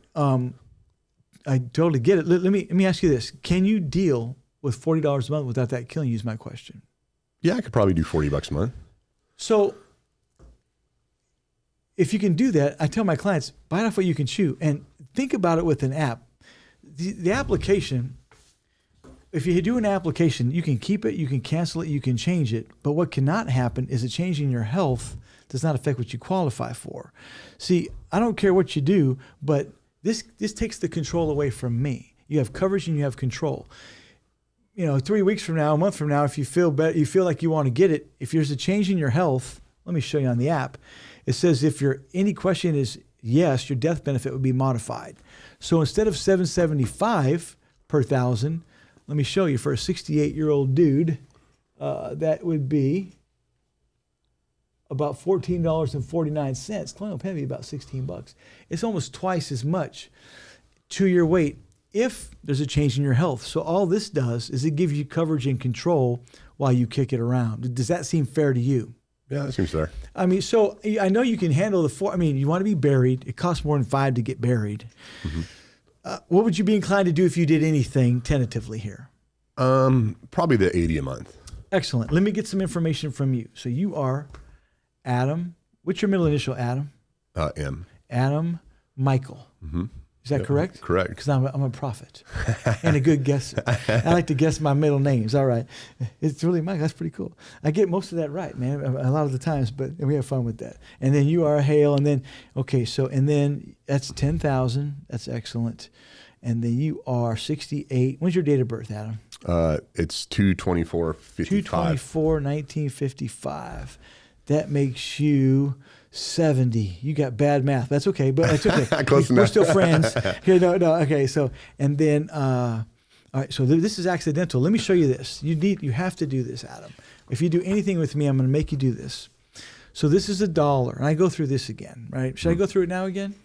Speaker 2: I totally get it. Let me ask you this. Can you deal with $40 a month without that killing you is my question.
Speaker 1: Yeah, I could probably do $40 a month.
Speaker 2: So if you can do that, I tell my clients, bite off what you can chew and think about it with an app. The application, if you do an application, you can keep it, you can cancel it, you can change it. But what cannot happen is a change in your health does not affect what you qualify for. See, I don't care what you do, but this takes the control away from me. You have coverage and you have control. 3 weeks from now, a month from now, if you feel better, you feel like you want to get it, if there's a change in your health, let me show you on the app. It says if any question is yes, your death benefit would be modified. So instead of $775 per thousand, let me show you for a 68-year-old dude, that would be about $14.49. Colonial Penn would be about $16. It's almost twice as much to your weight if there's a change in your health. So all this does is it gives you coverage and control while you kick it around. Does that seem fair to you?
Speaker 1: Yeah, that seems fair.
Speaker 2: I mean, so I know you can handle you want to be buried. It costs more than $5 to get buried. Mm-hmm. What would you be inclined to do if you did anything tentatively here?
Speaker 1: Probably the $80 a month.
Speaker 2: Excellent. Let me get some information from you. So you are Adam. What's your middle initial, Adam?
Speaker 1: M.
Speaker 2: Adam Michael. Mm-hmm. Is that correct?
Speaker 1: Correct.
Speaker 2: Because I'm a prophet and a good guesser. I like to guess my middle names. All right. It's really Mike. That's pretty cool. I get most of that right, man, a lot of the times, but we have fun with that. And then you are Hale. And then, and then that's 10,000. That's excellent. And then you are 68. When's your date of birth, Adam?
Speaker 1: It's 2/24/55.
Speaker 2: 2/24/1955. That makes you 70. You got bad math. That's okay, but it's okay.
Speaker 1: Close enough.
Speaker 2: We're still friends. Okay, no. Okay, so and then, all right. So this is accidental. Let me show you this. You have to do this, Adam. If you do anything with me, I'm going to make you do this. So this is $1, and I go through this again, right? Should I go through it now again?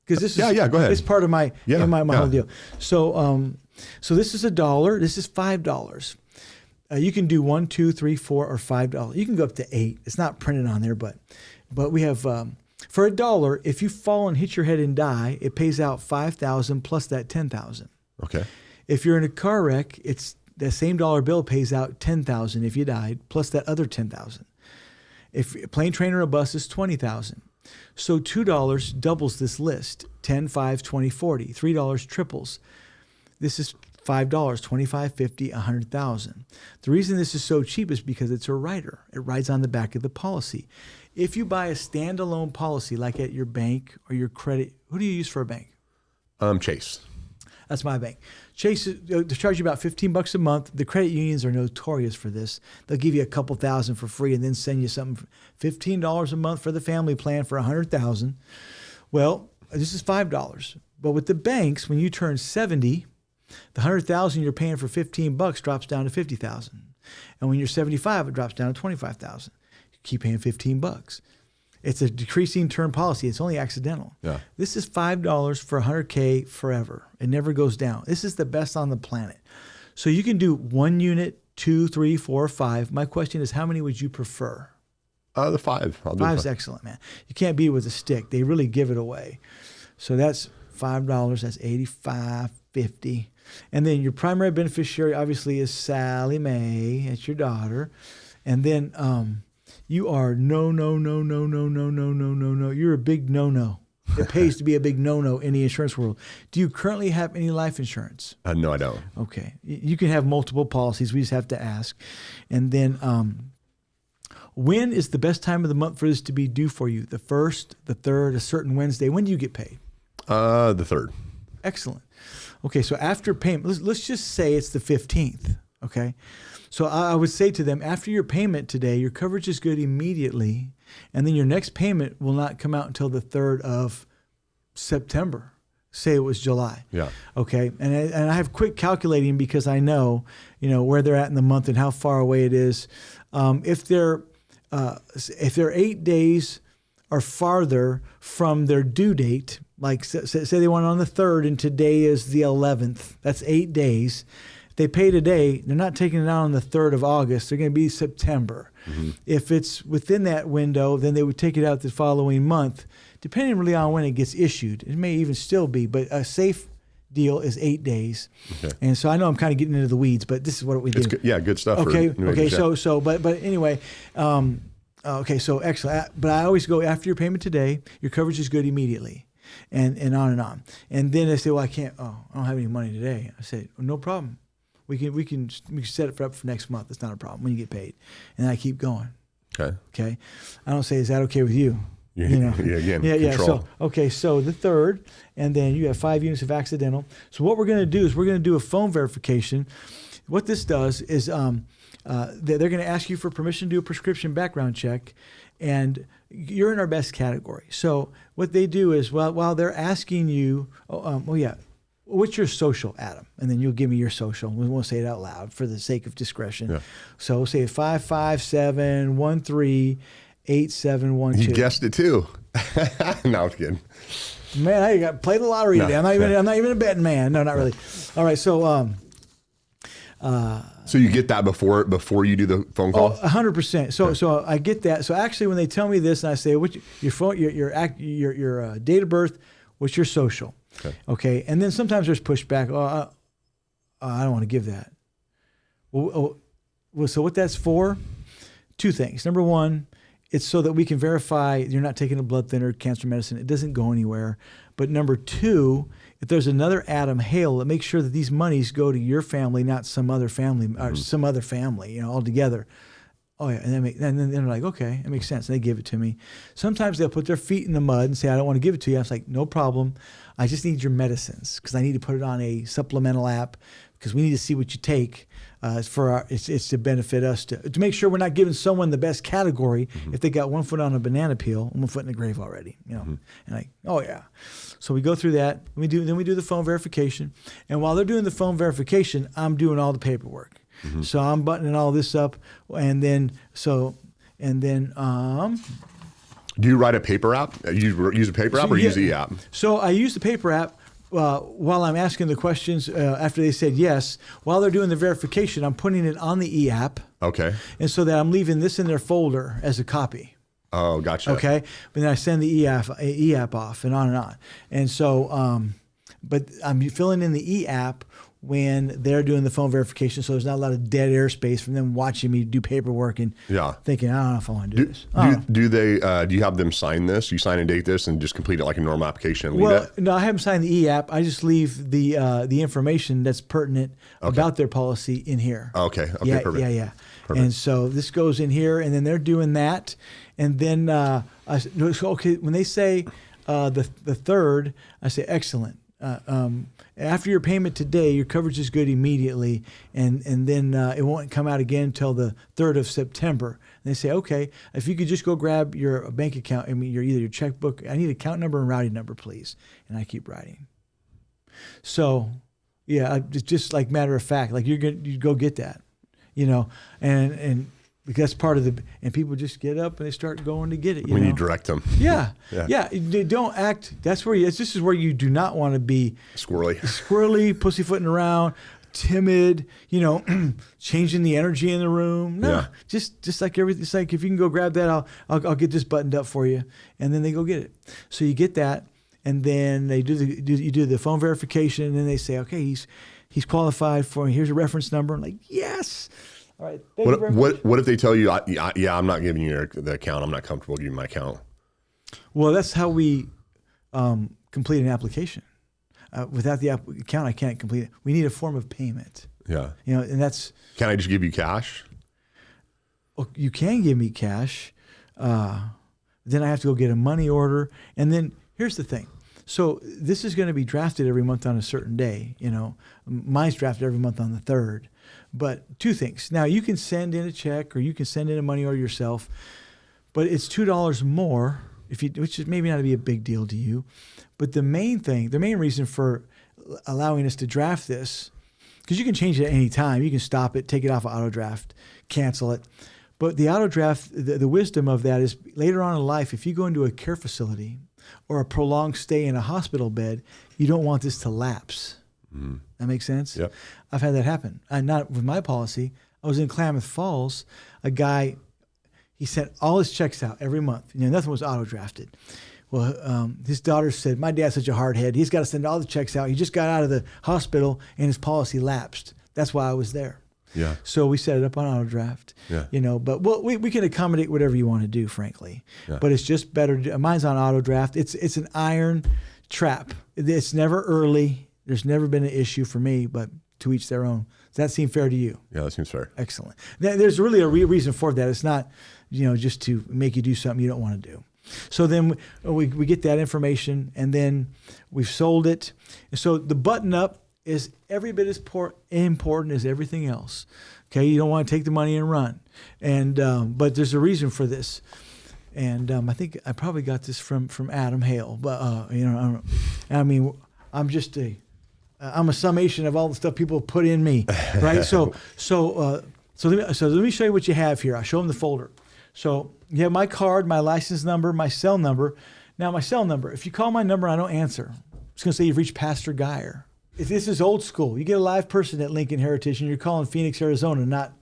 Speaker 2: Because this is
Speaker 1: go ahead.
Speaker 2: It's part of my my whole deal. So so this is $1. This is $5. You can do $1, $2, $3, $4, or $5. You can go up to $8. It's not printed on there, but we have for $1. If you fall and hit your head and die, it pays out $5,000 plus that $10,000.
Speaker 1: Okay.
Speaker 2: If you're in a car wreck, it's that same dollar bill pays out $10,000 if you died plus that other $10,000. If a plane, train, or a bus is $20,000. So $2 doubles this list. $10, $5, $20, $40. $3 triples. This is $5, $25, $50, $100,000. The reason this is so cheap is because it's a rider. It rides on the back of the policy. If you buy a standalone policy, like at your bank or your credit, who do you use for a bank?
Speaker 1: Chase.
Speaker 2: That's my bank. Chase, they charge you about $15 a month. The credit unions are notorious for this. They'll give you a couple thousand for free and then send you something, $15 a month for the family plan for $100,000. Well, this is $5. But with the banks, when you turn 70, the $100,000 you're paying for $15 drops down to $50,000. And when you're 75, it drops down to $25,000. You keep paying $15. It's a decreasing term policy. It's only accidental.
Speaker 1: Yeah.
Speaker 2: This is $5 for $100K forever. It never goes down. This is the best on the planet. So you can do 1 unit, 2, 3, 4, 5. My question is, how many would you prefer?
Speaker 1: The 5. I'll do
Speaker 2: 5's excellent, man. You can't beat it with a stick. They really give it away. So that's $5. That's $85.50. And then your primary beneficiary obviously is Sally Mae. That's your daughter. And then you are no. You're a big no. It pays to be a big no in the insurance world. Do you currently have any life insurance?
Speaker 1: No, I don't.
Speaker 2: Okay. You can have multiple policies. We just have to ask. And then when is the best time of the month for this to be due for you? The 1st, the 3rd, a certain Wednesday? When do you get paid?
Speaker 1: The 3rd.
Speaker 2: Excellent. Okay, so after payment, let's just say it's the 15th, okay? So I would say to them, after your payment today, your coverage is good immediately, and then your next payment will not come out until the 3rd of September. Say it was July.
Speaker 1: Yeah.
Speaker 2: Okay, and I have quick calculating because I know, where they're at in the month and how far away it is. If they're 8 days or farther from their due date, like say they want it on the 3rd and today is the 11th, that's 8 days. If they pay today, they're not taking it out on the 3rd of August. They're going to be September. Mm-hmm. If it's within that window, then they would take it out the following month, depending really on when it gets issued. It may even still be, but a safe deal is 8 days.
Speaker 1: Okay.
Speaker 2: And so I know I'm kind of getting into the weeds, but this is what we do.
Speaker 1: It's good. Yeah, good stuff.
Speaker 2: Okay.
Speaker 1: For
Speaker 2: Okay. But anyway, okay. So excellent. But I always go after your payment today, your coverage is good immediately, and on and on. And then they say, well, I don't have any money today. I say, well, no problem. We can set it up for next month. It's not a problem when you get paid. And I keep going.
Speaker 1: Okay.
Speaker 2: Okay. I don't say, is that okay with you?
Speaker 1: Yeah, again,
Speaker 2: Yeah.
Speaker 1: control.
Speaker 2: So the third, and then you have 5 units of accidental. So what we're going to do is we're going to do a phone verification. What this does is they're going to ask you for permission to do a prescription background check, and you're in our best category. So what they do is while they're asking you, what's your social, Adam? And then you'll give me your social. We won't say it out loud for the sake of discretion. Yeah. So we'll say 557138712.
Speaker 1: He guessed it too. No, I'm kidding.
Speaker 2: Man, I got played the lottery today. I'm not even a betting man. No, not really. All right, so
Speaker 1: so you get that before you do the phone call?
Speaker 2: 100%. So I get that. So actually, when they tell me this, and I say, "What's your phone? Your date of birth? What's your social?" Okay. And then sometimes there's pushback. I don't want to give that. Well, so what that's for? 2 things. Number one, it's so that we can verify you're not taking a blood thinner, cancer medicine. It doesn't go anywhere. But number 2, if there's another Adam Hale, that makes sure that these monies go to your family, not some other family or some other family, altogether. Oh yeah, and then they're like, okay, it makes sense. And they give it to me. Sometimes they'll put their feet in the mud and say, I don't want to give it to you. I was like, no problem. I just need your medicines because I need to put it on a supplemental app because we need to see what you take. It's to benefit us to make sure we're not giving someone the best category if they got 1 foot on a banana peel and 1 foot in the grave already. And oh yeah. So we go through that. We do the phone verification, and while they're doing the phone verification, I'm doing all the paperwork. So I'm buttoning all this up, and then.
Speaker 1: Do you write a paper app? You use a paper app or use the app?
Speaker 2: So I use the paper app while I'm asking the questions after they said yes. While they're doing the verification, I'm putting it on the e-app. Okay. And so that I'm leaving this in their folder as a copy.
Speaker 1: Oh, gotcha.
Speaker 2: Okay. But then I send the e-app off and on and on. And so, but I'm filling in the e-app when they're doing the phone verification, so there's not a lot of dead airspace from them watching me do paperwork and thinking, I don't know if I want to do this.
Speaker 1: Do you have them sign this? You sign and date this and just complete it like a normal application and leave it?
Speaker 2: No, I haven't signed the e-app. I just leave the information that's pertinent about their policy in here.
Speaker 1: Okay.
Speaker 2: Yeah,
Speaker 1: perfect.
Speaker 2: Yeah.
Speaker 1: Perfect.
Speaker 2: And so this goes in here, and then they're doing that, and then when they say the third, I say excellent. After your payment today, your coverage is good immediately, and then it won't come out again until the 3rd of September. And they say, okay, if you could just go grab your bank account, either your checkbook, I need account number and routing number, please. And I keep writing. So, yeah, it's just like matter of fact, like you go get that, and because that's part of and people just get up and they start going to get it.
Speaker 1: When you direct them.
Speaker 2: Yeah. They don't act. This is where you do not want to be squirrely, pussyfooting around, timid. Changing the energy in the room. No, just like everything. It's like if you can go grab that, I'll get this buttoned up for you, and then they go get it. So you get that, and then they you do the phone verification, and then they say, okay, he's qualified for. Here's a reference number. I'm like, yes. All right.
Speaker 1: What if they tell you, I'm not giving you the account. I'm not comfortable giving my account.
Speaker 2: Well, that's how we complete an application. Without the account, I can't complete it. We need a form of payment. Yeah. And that's.
Speaker 1: Can I just give you cash?
Speaker 2: Well, you can give me cash. Then I have to go get a money order. And then here's the thing. So this is going to be drafted every month on a certain day. Mine's drafted every month on the 3rd. But 2 things. Now, you can send in a check or you can send in a money order yourself, but it's $2 more, which is maybe not be a big deal to you. But the main reason for allowing us to draft this, because you can change it at any time. You can stop it, take it off of auto draft, cancel it. But the auto draft, the wisdom of that is later on in life, if you go into a care facility or a prolonged stay in a hospital bed, you don't want this to lapse. That makes sense? Yep. I've had that happen. Not with my policy. I was in Klamath Falls. A guy, he sent all his checks out every month. Nothing was auto-drafted. Well, his daughter said, my dad's such a hard head. He's got to send all the checks out. He just got out of the hospital and his policy lapsed. That's why I was there.
Speaker 1: Yeah.
Speaker 2: So we set it up on auto draft.
Speaker 1: Yeah.
Speaker 2: You know, but we can accommodate whatever you want to do, frankly.
Speaker 1: Yeah.
Speaker 2: But it's just better. Mine's on auto draft. It's an iron trap. It's never early. There's never been an issue for me, but to each their own. Does that seem fair to you?
Speaker 1: Yeah, that seems fair.
Speaker 2: Excellent. There's really a reason for that. It's not, just to make you do something you don't want to do. So then we get that information, and then we've sold it. And so the button up is every bit as important as everything else. Okay, you don't want to take the money and run. And but there's a reason for this. And I think I probably got this from Adam Hale. But I'm just I'm a summation of all the stuff people put in me, right? So let me show you what you have here. I'll show them the folder. So you have my card, my license number, my cell number. Now my cell number, if you call my number and I don't answer, it's going to say you've reached Pastor Gire. If this is old school. You get a live person at Lincoln Heritage and you're calling Phoenix, Arizona, not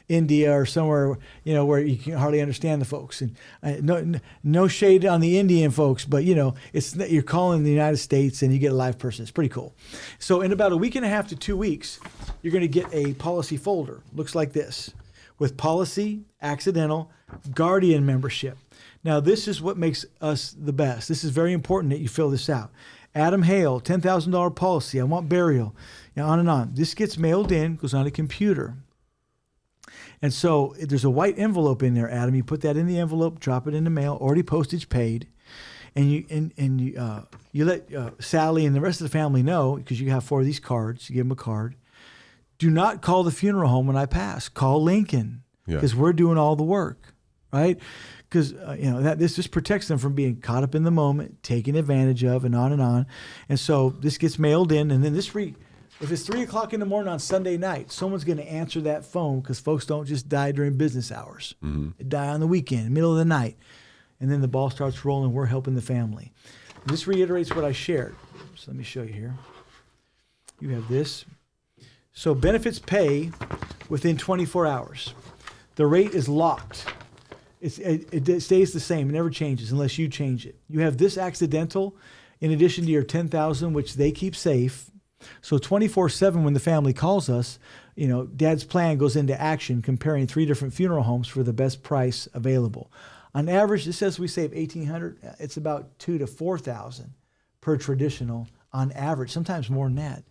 Speaker 2: India or somewhere, where you can hardly understand the folks. And no shade on the Indian folks, but you're calling the United States and you get a live person. It's pretty cool. So in about a week and a half to 2 weeks, you're going to get a policy folder. Looks like this, with policy, accidental, guardian membership. Now this is what makes us the best. This is very important that you fill this out. Adam Hale, $10,000 policy. I want burial. On and on. This gets mailed in, goes on a computer. And so there's a white envelope in there, Adam. You put that in the envelope, drop it in the mail, already postage paid, and you let Sally and the rest of the family know, because you have 4 of these cards. You give them a card. Do not call the funeral home when I pass. Call Lincoln, because we're doing all the work, right? Because this just protects them from being caught up in the moment, taken advantage of, and on and on. And so this gets mailed in, and then if it's 3 o'clock in the morning on Sunday night, someone's going to answer that phone, because folks don't just die during business hours. Mm-hmm. They die on the weekend, middle of the night. And then the ball starts rolling. We're helping the family. This reiterates what I shared. So let me show you here. You have this. So benefits pay within 24 hours. The rate is locked. It stays the same. It never changes unless you change it. You have this accidental in addition to your $10,000, which they keep safe. So 24/7 when the family calls us, Dad's plan goes into action, comparing 3 different funeral homes for the best price available. On average, this says we save $1,800. It's about $2,000 to $4,000 per traditional on average, sometimes more than that.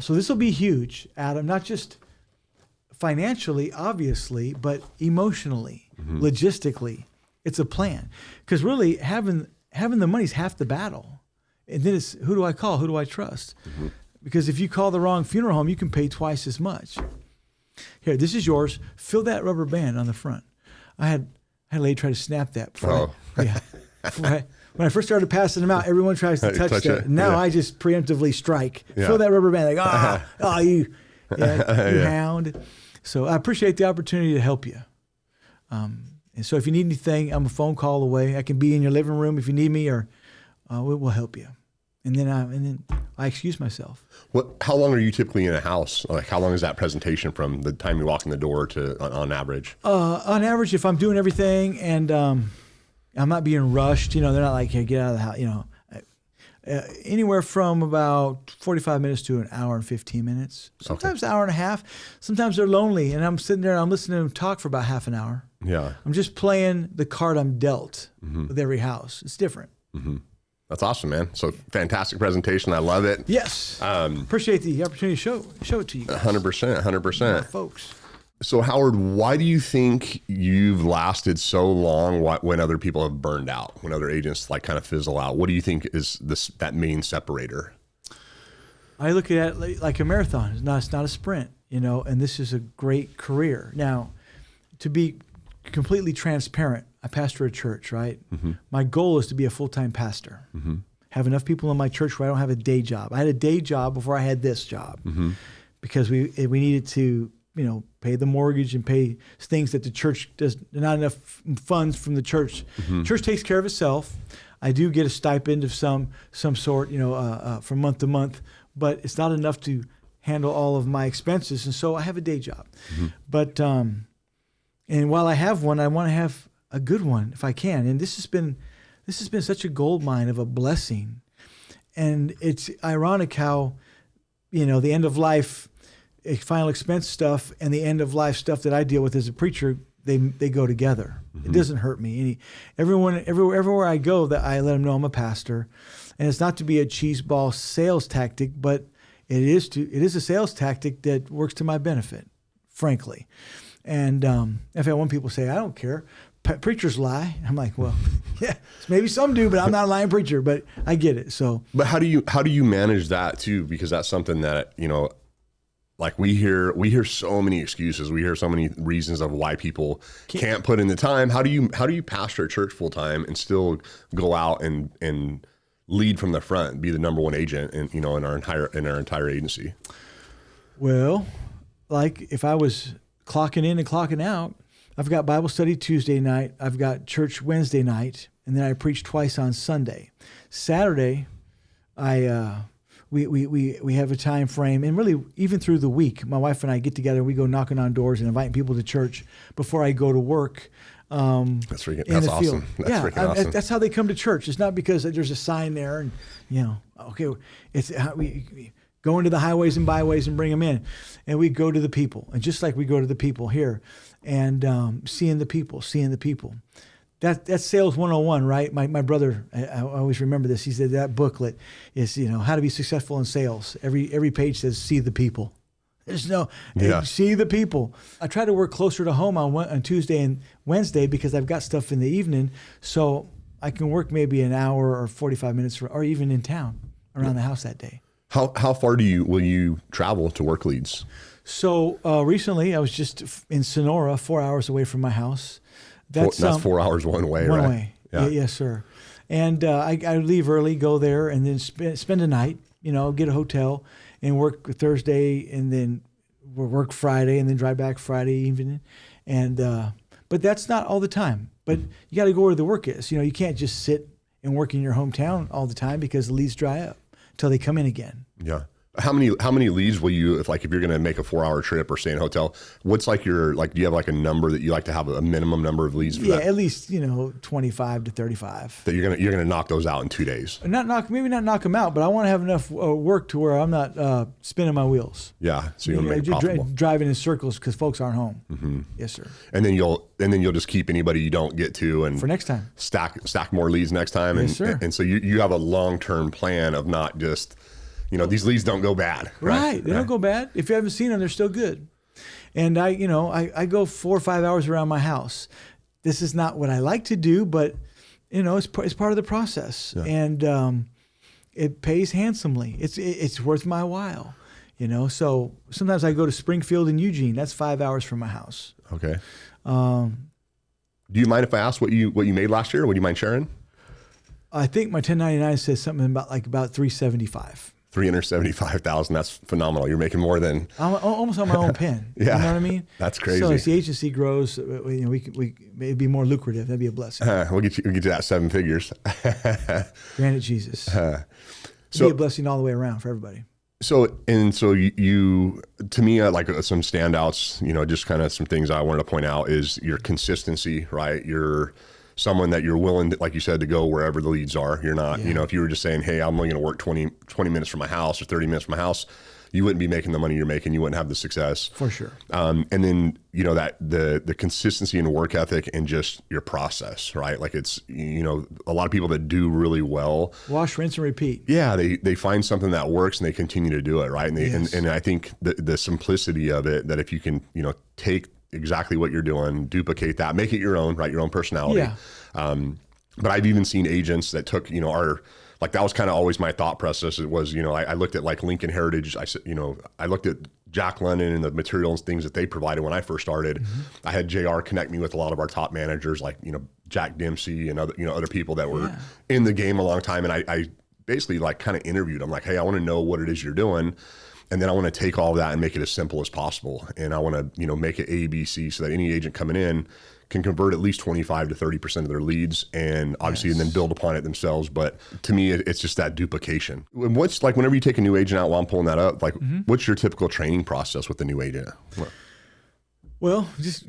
Speaker 2: So this will be huge, Adam, not just financially, obviously, but emotionally, logistically. It's a plan. Because really, having the money is half the battle. And then it's, who do I call? Who do I trust? Mm-hmm. Because if you call the wrong funeral home, you can pay twice as much. Here, this is yours. Fill that rubber band on the front. I had a lady try to snap that before. When I first started passing them out, everyone tries to touch that. Now I just preemptively strike. Yeah. Fill that rubber band. Like, you hound. So I appreciate the opportunity to help you. And so if you need anything, I'm a phone call away. I can be in your living room if you need me, or we'll help you. And then I excuse myself.
Speaker 1: How long are you typically in a house? Like, how long is that presentation from the time you walk in the door to on average? On
Speaker 2: average, if I'm doing everything and I'm not being rushed, they're not like, hey, get out of the house, anywhere from about 45 minutes to an hour and 15 minutes. Sometimes an hour and a half. Sometimes they're lonely, and I'm sitting there and I'm listening to them talk for about half an hour. Yeah. I'm just playing the card I'm dealt with every house. It's different. Mm-hmm.
Speaker 1: That's awesome, man. So fantastic presentation. I love it.
Speaker 2: Yes. Appreciate the opportunity to show it to you guys.
Speaker 1: 100%.
Speaker 2: Folks.
Speaker 1: So Howard, why do you think you've lasted so long when other people have burned out, when other agents kind of fizzle out? What do you think is that main separator?
Speaker 2: I look at it like a marathon. It's not a sprint, and this is a great career. Now, to be completely transparent, I pastor a church, right? Mm-hmm. My goal is to be a full-time pastor. Mm-hmm. Have enough people in my church where I don't have a day job. I had a day job before I had this job because we needed to, pay the mortgage and pay things that the church does. Not enough funds from the church. Mm-hmm. Church takes care of itself. I do get a stipend of some sort, from month to month, but it's not enough to handle all of my expenses. And so I have a day job. Mm-hmm. But and while I have one, I want to have a good one if I can. And this has been this has been such a gold mine of a blessing. And it's ironic how, the end of life, final expense stuff and the end of life stuff that I deal with as a preacher, they go together. It doesn't hurt me. Everywhere I go, that I let them know I'm a pastor. And it's not to be a cheeseball sales tactic, but it is a sales tactic that works to my benefit, frankly. And I've had one people say, I don't care. Preachers lie. I'm like, well, yeah, maybe some do, but I'm not a lying preacher, but I get it. So,
Speaker 1: but how do you manage that too? Because that's something that, like we hear so many excuses. We hear so many reasons of why people can't put in the time. How do you pastor a church full time and still go out and lead from the front, be the number one agent in our entire agency?
Speaker 2: Well, like if I was clocking in and clocking out, I've got Bible study Tuesday night, I've got church Wednesday night, and then I preach twice on Sunday. Saturday, we have a time frame, and really even through the week, my wife and I get together, we go knocking on doors and inviting people to church before I go to work.
Speaker 1: That's awesome.
Speaker 2: That's how they come to church. It's not because there's a sign there and, okay, it's how we go into the highways and byways and bring them in. And we go to the people. And just like we go to the people here and seeing the people. That's sales 101, right? My brother, I always remember this. He said that booklet is, how to be successful in sales. Every page says, see the people. There's see the people. I try to work closer to home on Tuesday and Wednesday because I've got stuff in the evening. So I can work maybe an hour or 45 minutes or even in town around the house that day.
Speaker 1: How far will you travel to work leads?
Speaker 2: So recently I was just in Sonora, 4 hours away from my house.
Speaker 1: That's 4 hours one way,
Speaker 2: one
Speaker 1: right?
Speaker 2: Way. Yeah. Yes, sir. And I leave early, go there, and then spend a night, get a hotel and work Thursday, and then work Friday, and then drive back Friday evening. And but that's not all the time. But you got to go where the work is. You can't just sit and work in your hometown all the time because the leads dry up until they come in again.
Speaker 1: Yeah. How many leads will you, if you're going to make a 4-hour trip or stay in a hotel, what's do you have a number that you like to have a minimum number of leads for that?
Speaker 2: Yeah, at least, 25 to 35.
Speaker 1: That you're going to knock those out in 2 days.
Speaker 2: Maybe not knock them out, but I want to have enough work to where I'm not spinning my wheels.
Speaker 1: Yeah, so you want to make it profitable.
Speaker 2: Driving in circles because folks aren't home.
Speaker 1: Mm-hmm.
Speaker 2: Yes, sir.
Speaker 1: And then you'll just keep anybody you don't get to and
Speaker 2: for next time.
Speaker 1: Stack more leads next time.
Speaker 2: Yes, sir.
Speaker 1: And so you have a long-term plan of not just these leads don't go bad.
Speaker 2: Right. They don't go bad. If you haven't seen them, they're still good. And I go 4 or 5 hours around my house. This is not what I like to do, but it's part of the process. Yeah. And it pays handsomely. It's worth my while. So sometimes I go to Springfield and Eugene. That's 5 hours from my house.
Speaker 1: Okay. Do you mind if I ask what you made last year? Would you mind sharing?
Speaker 2: I think my 1099 says something about 375.
Speaker 1: 375,000. That's phenomenal. You're making more than
Speaker 2: almost on my own pen.
Speaker 1: Yeah,
Speaker 2: you know what I mean?
Speaker 1: That's crazy.
Speaker 2: So as the agency grows, it'd be more lucrative. That'd be a blessing.
Speaker 1: We'll get you that 7 figures.
Speaker 2: Granted, Jesus. So be a blessing all the way around for everybody.
Speaker 1: So you to me, some standouts, just kind of some things I wanted to point out is your consistency, right? You're someone that you're willing, like you said, to go wherever the leads are. You're not, if you were just saying, hey, I'm only going to work 20 minutes from my house or 30 minutes from my house, you wouldn't be making the money you're making. You wouldn't have the success.
Speaker 2: For sure.
Speaker 1: And then, that the consistency and work ethic and just your process, right? It's, a lot of people that do really well.
Speaker 2: Wash, rinse, and repeat.
Speaker 1: Yeah. They find something that works and they continue to do it. Right. And and I think the simplicity of it, that if you can, take exactly what you're doing, duplicate that, make it your own, right? Your own personality.
Speaker 2: Yeah.
Speaker 1: But I've even seen agents that took, that was kind of always my thought process. It was, I looked at Lincoln Heritage. I said, I looked at Jack London and the materials and things that they provided when I first started. Mm-hmm. I had JR connect me with a lot of our top managers, Jack Dempsey and other people that were in the game a long time. And I basically kind of interviewed them, hey, I want to know what it is you're doing. And then I want to take all of that and make it as simple as possible. And I want to, make it A, B, C, so that any agent coming in can convert at least 25 to 30% of their leads, and obviously, and then build upon it themselves. But to me, it's just that duplication. What's whenever you take a new agent out, while I'm pulling that up, what's your typical training process with the new agent?
Speaker 2: Well, just,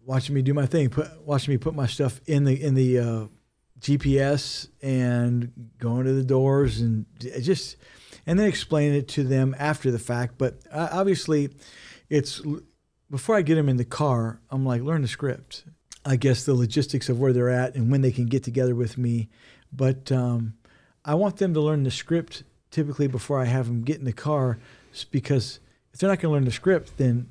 Speaker 2: watching me do my thing, watching me put my stuff in the GPS and going to the doors and then explaining it to them after the fact. But obviously, it's before I get them in the car, I'm like, learn the script. I guess the logistics of where they're at and when they can get together with me. But I want them to learn the script typically before I have them get in the car, because if they're not going to learn the script, then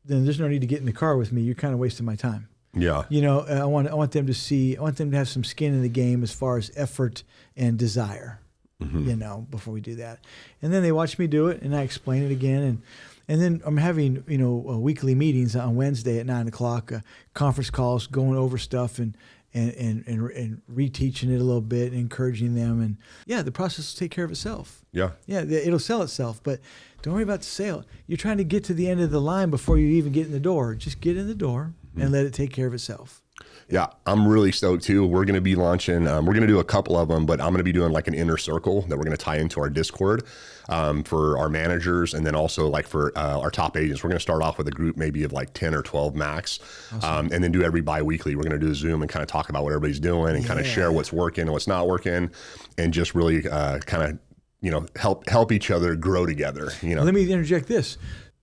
Speaker 2: there's no need to get in the car with me. You're kind of wasting my time.
Speaker 1: Yeah.
Speaker 2: You know, I want them to have some skin in the game as far as effort and desire, you know, before we do that. And then they watch me do it and I explain it again. And then I'm having, you know, weekly meetings on Wednesday at 9:00, conference calls, going over stuff and reteaching it a little bit, and encouraging them. And yeah, the process will take care of itself.
Speaker 1: Yeah.
Speaker 2: Yeah, it'll sell itself, but don't worry about the sale. You're trying to get to the end of the line before you even get in the door. Just get in the door and let it take care of itself.
Speaker 1: Yeah, I'm really stoked too. We're going to be launching, we're going to do a couple of them, but I'm going to be doing like an inner circle that we're going to tie into our Discord for our managers, and then also like for our top agents. We're going to start off with a group maybe of like 10 or 12 max, awesome. And then do every bi-weekly. We're going to do a Zoom and kind of talk about what everybody's doing and kind of share what's working and what's not working, and just really kind of, you know, help each other grow together. You know.
Speaker 2: Let me interject this.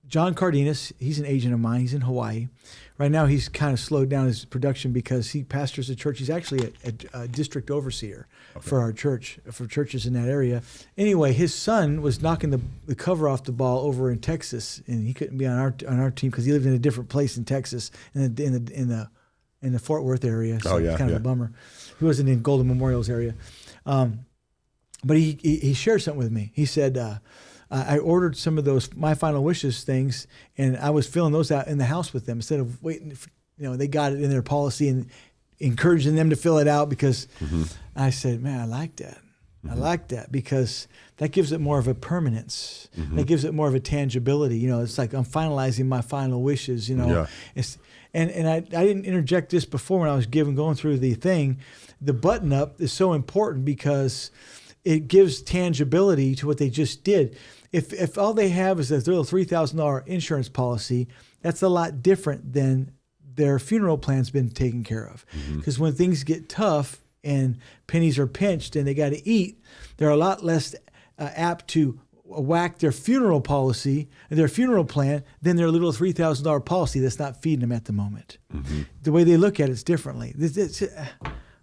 Speaker 2: John Cardenas, he's an agent of mine. He's in Hawaii. Right now, he's kind of slowed down his production because he pastors a church. He's actually a district overseer for our church, for churches in that area. Anyway, his son was knocking the cover off the ball over in Texas, and he couldn't be on our team because he lived in a different place in Texas, in the Fort Worth area. So it's kind of a bummer. He wasn't in Golden Memorials area, but he shared something with me. He said, I ordered some of those My Final Wishes things, and I was filling those out in the house with them instead of waiting. You know, they got it in their policy and encouraging them to fill it out, because I said, man, I like that. I like that because that gives it more of a permanence. That gives it more of a tangibility. You know, it's like I'm finalizing my final wishes. You know, and I didn't interject this before when I was going through the thing. The button up is so important because it gives tangibility to what they just did. If all they have is a little $3,000 insurance policy, that's a lot different than their funeral plan's been taken care of. Because when things get tough and pennies are pinched and they got to eat, they're a lot less apt to whack their funeral policy and their funeral plan than their little $3,000 policy that's not feeding them at the moment. The way they look at it's differently.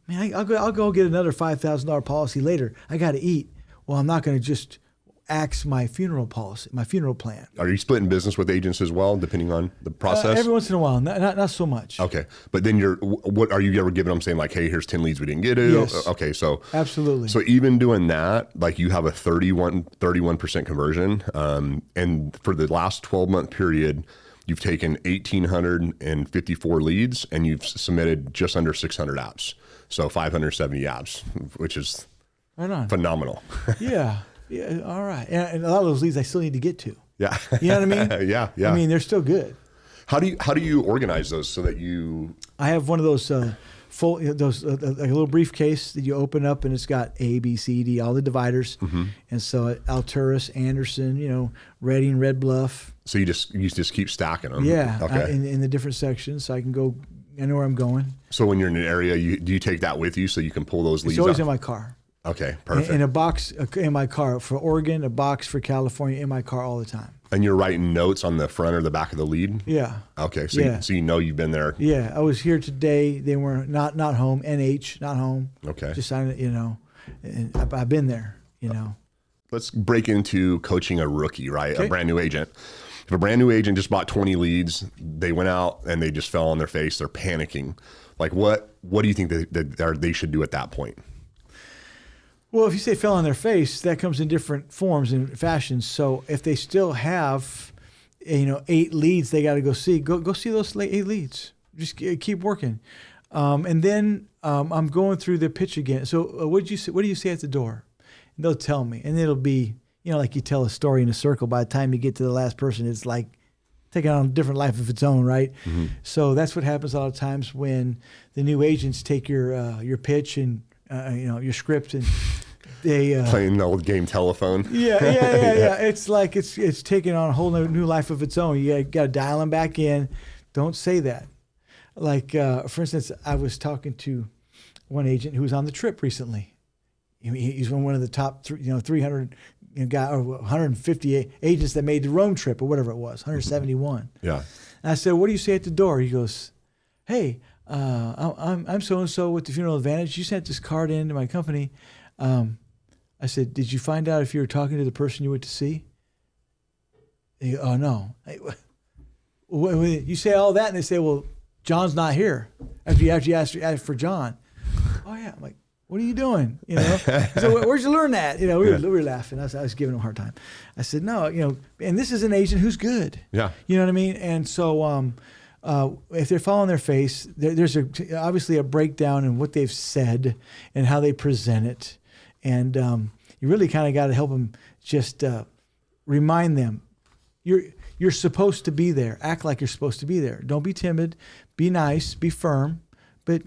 Speaker 2: Man, I'll go get another $5,000 policy later. I got to eat. Well, I'm not going to just axe my funeral policy, my funeral plan.
Speaker 1: Are you splitting business with agents as well, depending on the process?
Speaker 2: Every once in a while, not so much.
Speaker 1: Okay, but then what are you ever giving them, saying like, hey, here's 10 leads we didn't get to?
Speaker 2: Yes.
Speaker 1: Okay, so
Speaker 2: absolutely.
Speaker 1: So even doing that, like you have a 31% conversion, and for the last 12-month period, you've taken 1,854 leads and you've submitted just under 600 apps. So 570 apps, which is
Speaker 2: right on.
Speaker 1: Phenomenal.
Speaker 2: Yeah, all right. And a lot of those leads I still need to get to.
Speaker 1: Yeah.
Speaker 2: You know what I mean?
Speaker 1: Yeah.
Speaker 2: I mean, they're still good.
Speaker 1: How do you organize those so that you?
Speaker 2: I have one of those full, like a little briefcase that you open up and it's got A, B, C, D, all the dividers. And so Alturas, Anderson, Reading, Red Bluff.
Speaker 1: So you just keep stacking them.
Speaker 2: Yeah.
Speaker 1: Okay.
Speaker 2: In the different sections, so I can go. I know where I'm going.
Speaker 1: So when you're in an area, do you take that with you so you can pull those leads?
Speaker 2: It's always
Speaker 1: out?
Speaker 2: in my car.
Speaker 1: Okay, perfect.
Speaker 2: In a box in my car for Oregon, a box for California in my car all the time.
Speaker 1: And you're writing notes on the front or the back of the lead?
Speaker 2: Yeah.
Speaker 1: Okay, so you know you've been there.
Speaker 2: Yeah, I was here today. They were not home. NH, not home.
Speaker 1: Okay.
Speaker 2: Just and I've been there.
Speaker 1: Let's break into coaching a rookie, right?
Speaker 2: Okay.
Speaker 1: A brand new agent. If a brand new agent just bought 20 leads, they went out and they just fell on their face, they're panicking. Like what do you think that they should do at that point?
Speaker 2: Well, if you say fell on their face, that comes in different forms and fashions. So if they still have, 8 leads, they got to go see. Go see those 8 leads. Just keep working, and then I'm going through the pitch again. So what do you say at the door? And they'll tell me, and it'll be like you tell a story in a circle. By the time you get to the last person, it's like taking on a different life of its own, right? So that's what happens a lot of times when the new agents take your pitch and your script and they
Speaker 1: playing the old game telephone.
Speaker 2: Yeah. It's like it's taking on a whole new life of its own. You got to dial them back in. Don't say that. Like for instance, I was talking to one agent who was on the trip recently. He's one of the top 300 guy or 150 agents that made the Rome trip or whatever it was, 171.
Speaker 1: Yeah.
Speaker 2: And I said, what do you say at the door? He goes, hey, I'm so-and-so with the Funeral Advantage. You sent this card into my company. I said, did you find out if you were talking to the person you went to see? And he goes, oh, no. You say all that, and they say, well, John's not here. After you ask for John. Oh, yeah. I'm like, what are you doing? So where'd you learn that? We were laughing. I was giving him a hard time. I said, no, and this is an agent who's good.
Speaker 1: Yeah.
Speaker 2: You know what I mean? And so if they're following their face, there's obviously a breakdown in what they've said and how they present it. And you really kind of got to help them just remind them, you're supposed to be there. Act like you're supposed to be there. Don't be timid. Be nice. Be firm. But,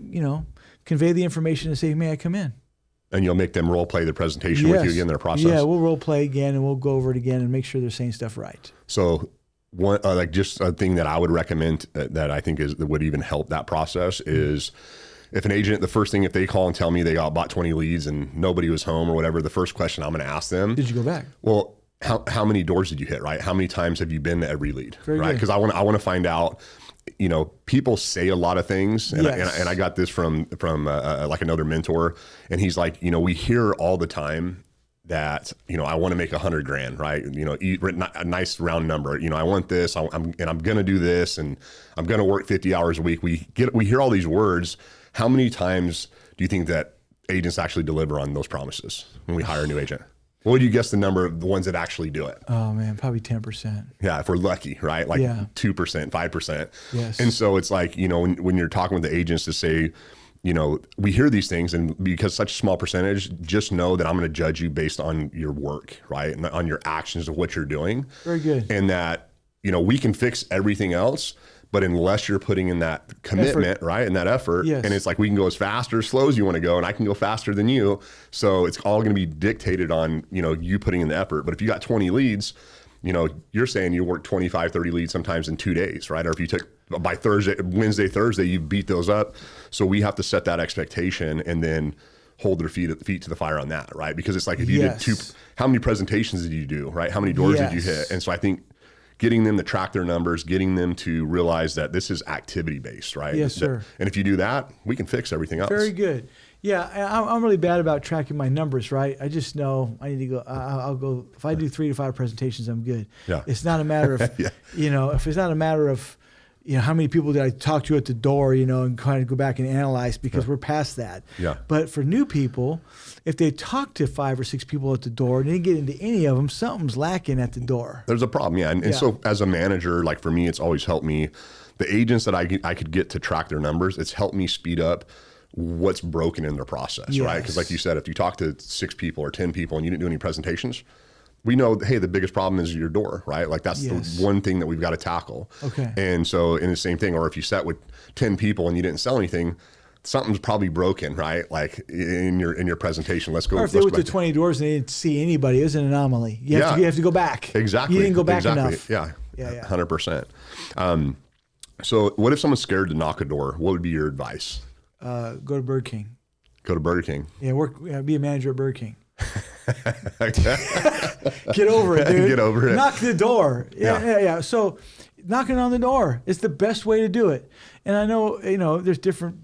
Speaker 2: convey the information and say, may I come in?
Speaker 1: And you'll make them role play the presentation with you again in their process?
Speaker 2: Yeah, we'll role play again and we'll go over it again and make sure they're saying stuff right.
Speaker 1: So one, just a thing that I would recommend that I think that would even help that process is if an agent, the first thing, if they call and tell me they got bought 20 leads and nobody was home or whatever, the first question I'm going to ask them.
Speaker 2: Did you go back?
Speaker 1: Well, how many doors did you hit, right? How many times have you been to every lead,
Speaker 2: Very
Speaker 1: right?
Speaker 2: good.
Speaker 1: Because I want to find out, people say a lot of things, and,
Speaker 2: Yes.
Speaker 1: and I got this from like another mentor, and he's like, we hear all the time that, I want to make $100,000, right? A nice round number. I want this, I'm going to do this, and I'm going to work 50 hours a week. We hear all these words. How many times do you think that agents actually deliver on those promises when we hire a new agent? What would you guess the number of the ones that actually do it?
Speaker 2: Oh man, probably 10%.
Speaker 1: Yeah, if we're lucky, right? Like 2%, 5%.
Speaker 2: Yes.
Speaker 1: And so it's like, when you're talking with the agents to say, we hear these things, and because such a small percentage, just know that I'm going to judge you based on your work, right? And on your actions of what you're doing.
Speaker 2: Very good.
Speaker 1: And that, we can fix everything else, but unless you're putting in that commitment, right, and that effort,
Speaker 2: Yes.
Speaker 1: and it's like we can go as fast or as slow as you want to go, and I can go faster than you. So it's all going to be dictated on, you putting in the effort. But if you got 20 leads, you're saying you work 25, 30 leads sometimes in 2 days, right? Or if you took by Wednesday, Thursday, you beat those up. So we have to set that expectation and then hold their feet to the fire on that, right? Because it's like if you did how many presentations did you do, right? How many doors did you hit? And so I think getting them to track their numbers, getting them to realize that this is activity based, right?
Speaker 2: Yes, sir.
Speaker 1: And if you do that, we can fix everything else.
Speaker 2: Very good. Yeah, I'm really bad about tracking my numbers, right? I just know I need to go. I'll go. If I do 3 to 5 presentations, I'm good.
Speaker 1: Yeah.
Speaker 2: It's not a matter of,
Speaker 1: Yeah.
Speaker 2: if it's not a matter of, how many people did I talk to at the door, and kind of go back and analyze, because we're past that.
Speaker 1: Yeah.
Speaker 2: But for new people, if they talk to 5 or 6 people at the door and they didn't get into any of them, something's lacking at the door.
Speaker 1: There's a problem, yeah. And so as a manager, like for me, it's always helped me. The agents that I could get to track their numbers, it's helped me speed up what's broken in their process, right? Because like you said, if you talk to 6 people or 10 people and you didn't do any presentations, we know, hey, the biggest problem is your door, right? Like that's the one thing that we've got to tackle.
Speaker 2: Okay.
Speaker 1: And so in the same thing, or if you sat with 10 people and you didn't sell anything, something's probably broken, right? Like in your presentation. Let's go.
Speaker 2: Or if they went to 20 doors and they didn't see anybody, it was an anomaly. You have to go back.
Speaker 1: Exactly.
Speaker 2: You didn't go back enough.
Speaker 1: Yeah. 100%. So what if someone's scared to knock a door? What would be your advice?
Speaker 2: Go to Burger King.
Speaker 1: Go to Burger King.
Speaker 2: Yeah, be a manager at Burger King. Get over it, dude.
Speaker 1: Get over it.
Speaker 2: Knock the door. Yeah. So knocking on the door is the best way to do it. And I know, there's different,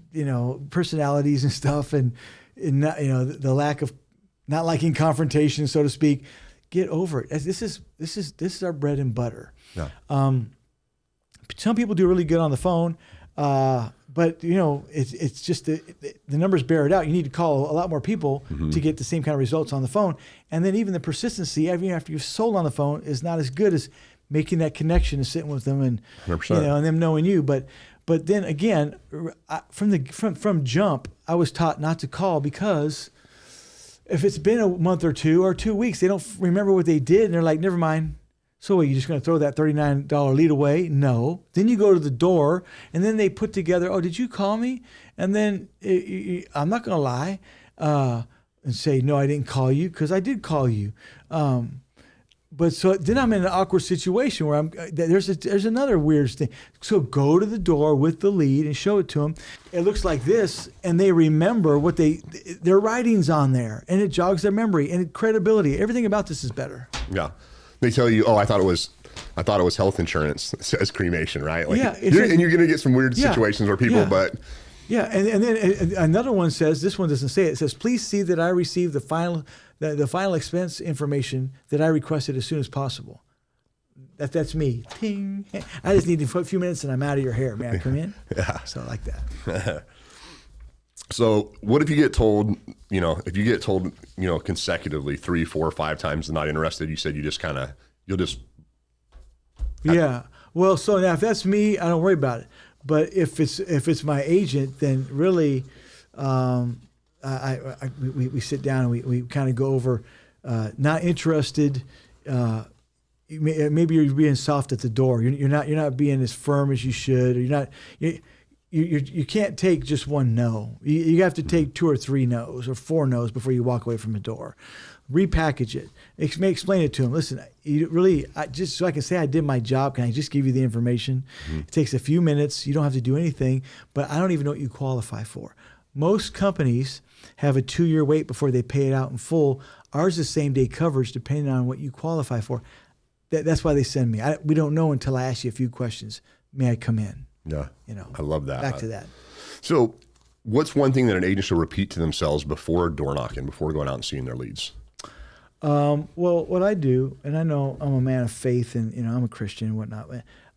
Speaker 2: personalities and stuff, and the lack of not liking confrontation, so to speak. Get over it. This is our bread and butter.
Speaker 1: Yeah.
Speaker 2: Some people do really good on the phone. But it's just the numbers bear it out. You need to call a lot more people to get the same kind of results on the phone. And then even the persistency, even after you've sold on the phone, is not as good as making that connection and sitting with them and
Speaker 1: 100%.
Speaker 2: And them knowing you. But then again, from jump, I was taught not to call, because if it's been a month or 2 or 2 weeks, they don't remember what they did, and they're like, never mind. So what, you just going to throw that $39 lead away? No. Then you go to the door, and then they put together, oh, did you call me? And then I'm not going to lie and say, no, I didn't call you, because I did call you. But so then I'm in an awkward situation where there's another weird thing. So go to the door with the lead and show it to them. It looks like this, and they remember what their writing's on there, and it jogs their memory and credibility. Everything about this is better.
Speaker 1: Yeah, they tell you, I thought it was health insurance as cremation, right? Like,
Speaker 2: yeah,
Speaker 1: and you're going to get some weird situations where people, but.
Speaker 2: Yeah, and then another one says, this one doesn't say it. It says, please see that I receive the final expense information that I requested as soon as possible. That's me. Ting. I just need a few minutes and I'm out of your hair. May I come in?
Speaker 1: Yeah.
Speaker 2: So like that.
Speaker 1: So what if you get told, consecutively 3, 4, 5 times not interested? You said you'll just.
Speaker 2: Yeah. Well, so now if that's me, I don't worry about it. But if it's my agent, then really, we sit down and we kind of go over, not interested. Maybe you're being soft at the door. You're not being as firm as you should. Or you can't take just one no. You have to take 2 or 3 no's or 4 no's before you walk away from the door. Repackage it. Explain it to them. Listen, just so I can say I did my job, can I just give you the information? Mm-hmm. It takes a few minutes. You don't have to do anything, but I don't even know what you qualify for. Most companies have a 2-year wait before they pay it out in full. Ours is same-day coverage depending on what you qualify for. That's why they send me. We don't know until I ask you a few questions. May I come in?
Speaker 1: Yeah. I love that.
Speaker 2: Back to that.
Speaker 1: So what's one thing that an agent should repeat to themselves before door knocking, before going out and seeing their leads?
Speaker 2: Well, what I do, and I know I'm a man of faith, and I'm a Christian and whatnot.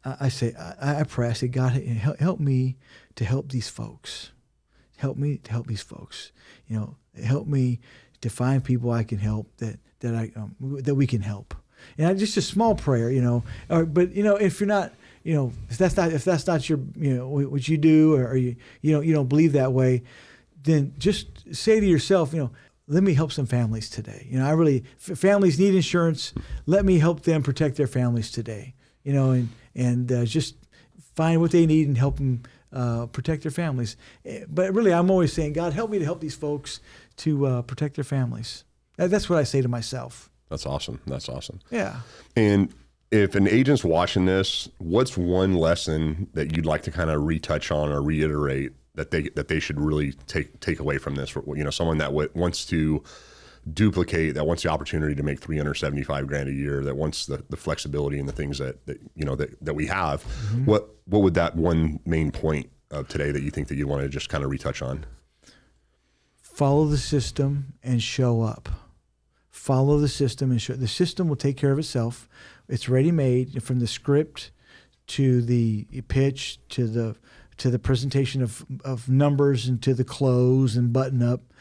Speaker 2: I say, I pray. I say, God, help me to help these folks. Help me to help these folks. Help me to find people I can help that we can help. And just a small prayer, But if you're not, if that's not your, what you do, or you don't believe that way, then just say to yourself, let me help some families today. Families need insurance. Let me help them protect their families today. And just find what they need and help them protect their families. But really, I'm always saying, God, help me to help these folks to protect their families. That's what I say to myself.
Speaker 1: That's awesome.
Speaker 2: Yeah.
Speaker 1: And if an agent's watching this, what's one lesson that you'd like to kind of retouch on or reiterate that they should really take away from this? Someone that wants to duplicate, that wants the opportunity to make $375,000 a year, that wants the flexibility and the things that we have. Mm-hmm. What would that one main point of today that you think that you want to just kind of retouch on?
Speaker 2: Follow the system and show up. Follow the system and show. The system will take care of itself. It's ready made, from the script to the pitch to the presentation of numbers and to the close and button up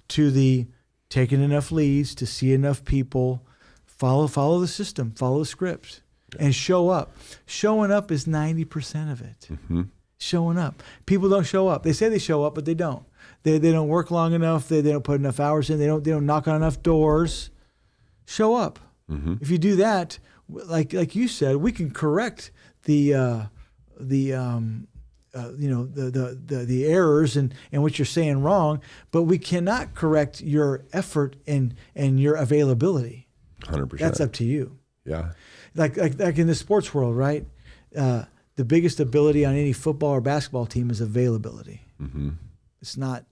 Speaker 2: to the taking enough leads to see enough people. Follow the system, follow the script, and show up. Showing up is 90% of it. Mm-hmm. Showing up. People don't show up. They say they show up, but they don't. They don't work long enough. They don't put enough hours in. They don't knock on enough doors. Show up. Mm-hmm. If you do that, like you said, we can correct the errors and what you're saying wrong, but we cannot correct your effort and your availability.
Speaker 1: 100%.
Speaker 2: That's up to you.
Speaker 1: Yeah. Like
Speaker 2: in the sports world, right? The biggest ability on any football or basketball team is availability. Mm-hmm. It's not,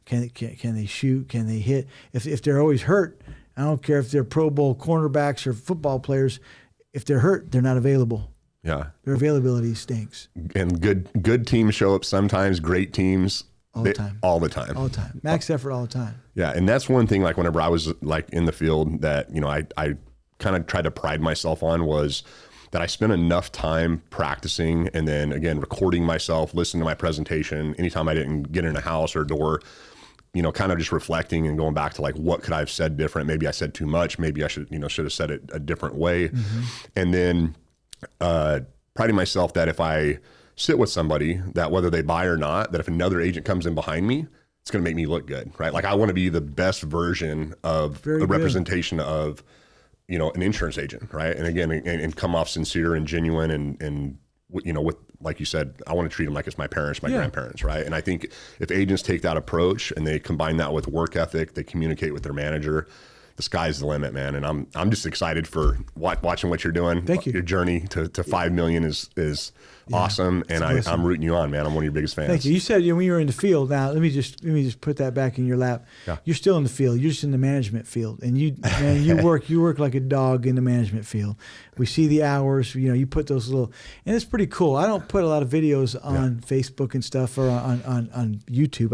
Speaker 2: can they shoot? Can they hit? If they're always hurt, I don't care if they're Pro Bowl cornerbacks or football players. If they're hurt, they're not available.
Speaker 1: Yeah.
Speaker 2: Their availability stinks.
Speaker 1: And good teams show up sometimes, great teams.
Speaker 2: All the time.
Speaker 1: All the time.
Speaker 2: Max effort all the time.
Speaker 1: Yeah. And that's one thing, like whenever I was like in the field that, I kind of tried to pride myself on was that I spent enough time practicing and then again, recording myself, listening to my presentation. Anytime I didn't get in a house or door, kind of just reflecting and going back to like, what could I have said different? Maybe I said too much. Maybe I should have said it a different way. Mm-hmm. And then, priding myself that if I sit with somebody, that whether they buy or not, that if another agent comes in behind me, it's going to make me look good, right? Like I want to be the best version of the representation of, an insurance agent, right? And again, and come off sincere and genuine and with, like you said, I want to treat them like it's my parents, my grandparents, right? And I think if agents take that approach and they combine that with work ethic, they communicate with their manager, the sky's the limit, man. And I'm just excited for watching what you're doing.
Speaker 2: Thank you.
Speaker 1: Your journey to 5 million is awesome, and I'm rooting you on, man. I'm one of your biggest fans.
Speaker 2: Thank you. You said when you were in the field. Now let me just put that back in your lap.
Speaker 1: Yeah.
Speaker 2: You're still in the field. You're just in the management field, and you work like a dog in the management field. We see the hours. You put those little, and it's pretty cool. I don't put a lot of videos on Facebook and stuff or on YouTube.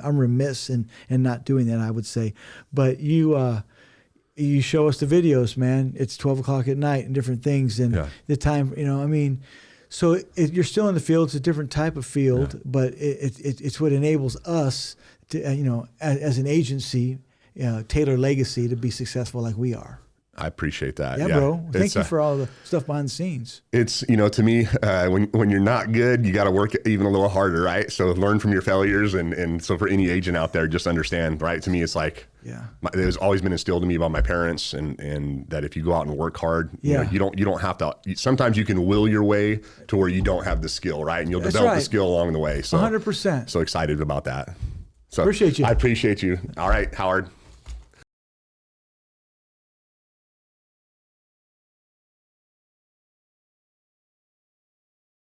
Speaker 2: I'm remiss in not doing that, I would say. But you show us the videos, man. It's 12 o'clock at night and different things, and the time. So you're still in the field. It's a different type of field, but it's what enables us to, as an agency, Taylor Legacy, to be successful like we are.
Speaker 1: I appreciate that.
Speaker 2: Yeah, bro. Thank you for all the stuff behind the scenes.
Speaker 1: It's, to me, when you're not good, you got to work even a little harder, right? So learn from your failures. And so for any agent out there, just understand, right? To me, it's like, it has always been instilled in me by my parents, and that if you go out and work hard, you don't have to. Sometimes you can will your way to where you don't have the skill, right? And you'll develop the skill along the way. So
Speaker 2: 100%.
Speaker 1: So excited about that. So
Speaker 2: appreciate you.
Speaker 1: I appreciate you. All right, Howard.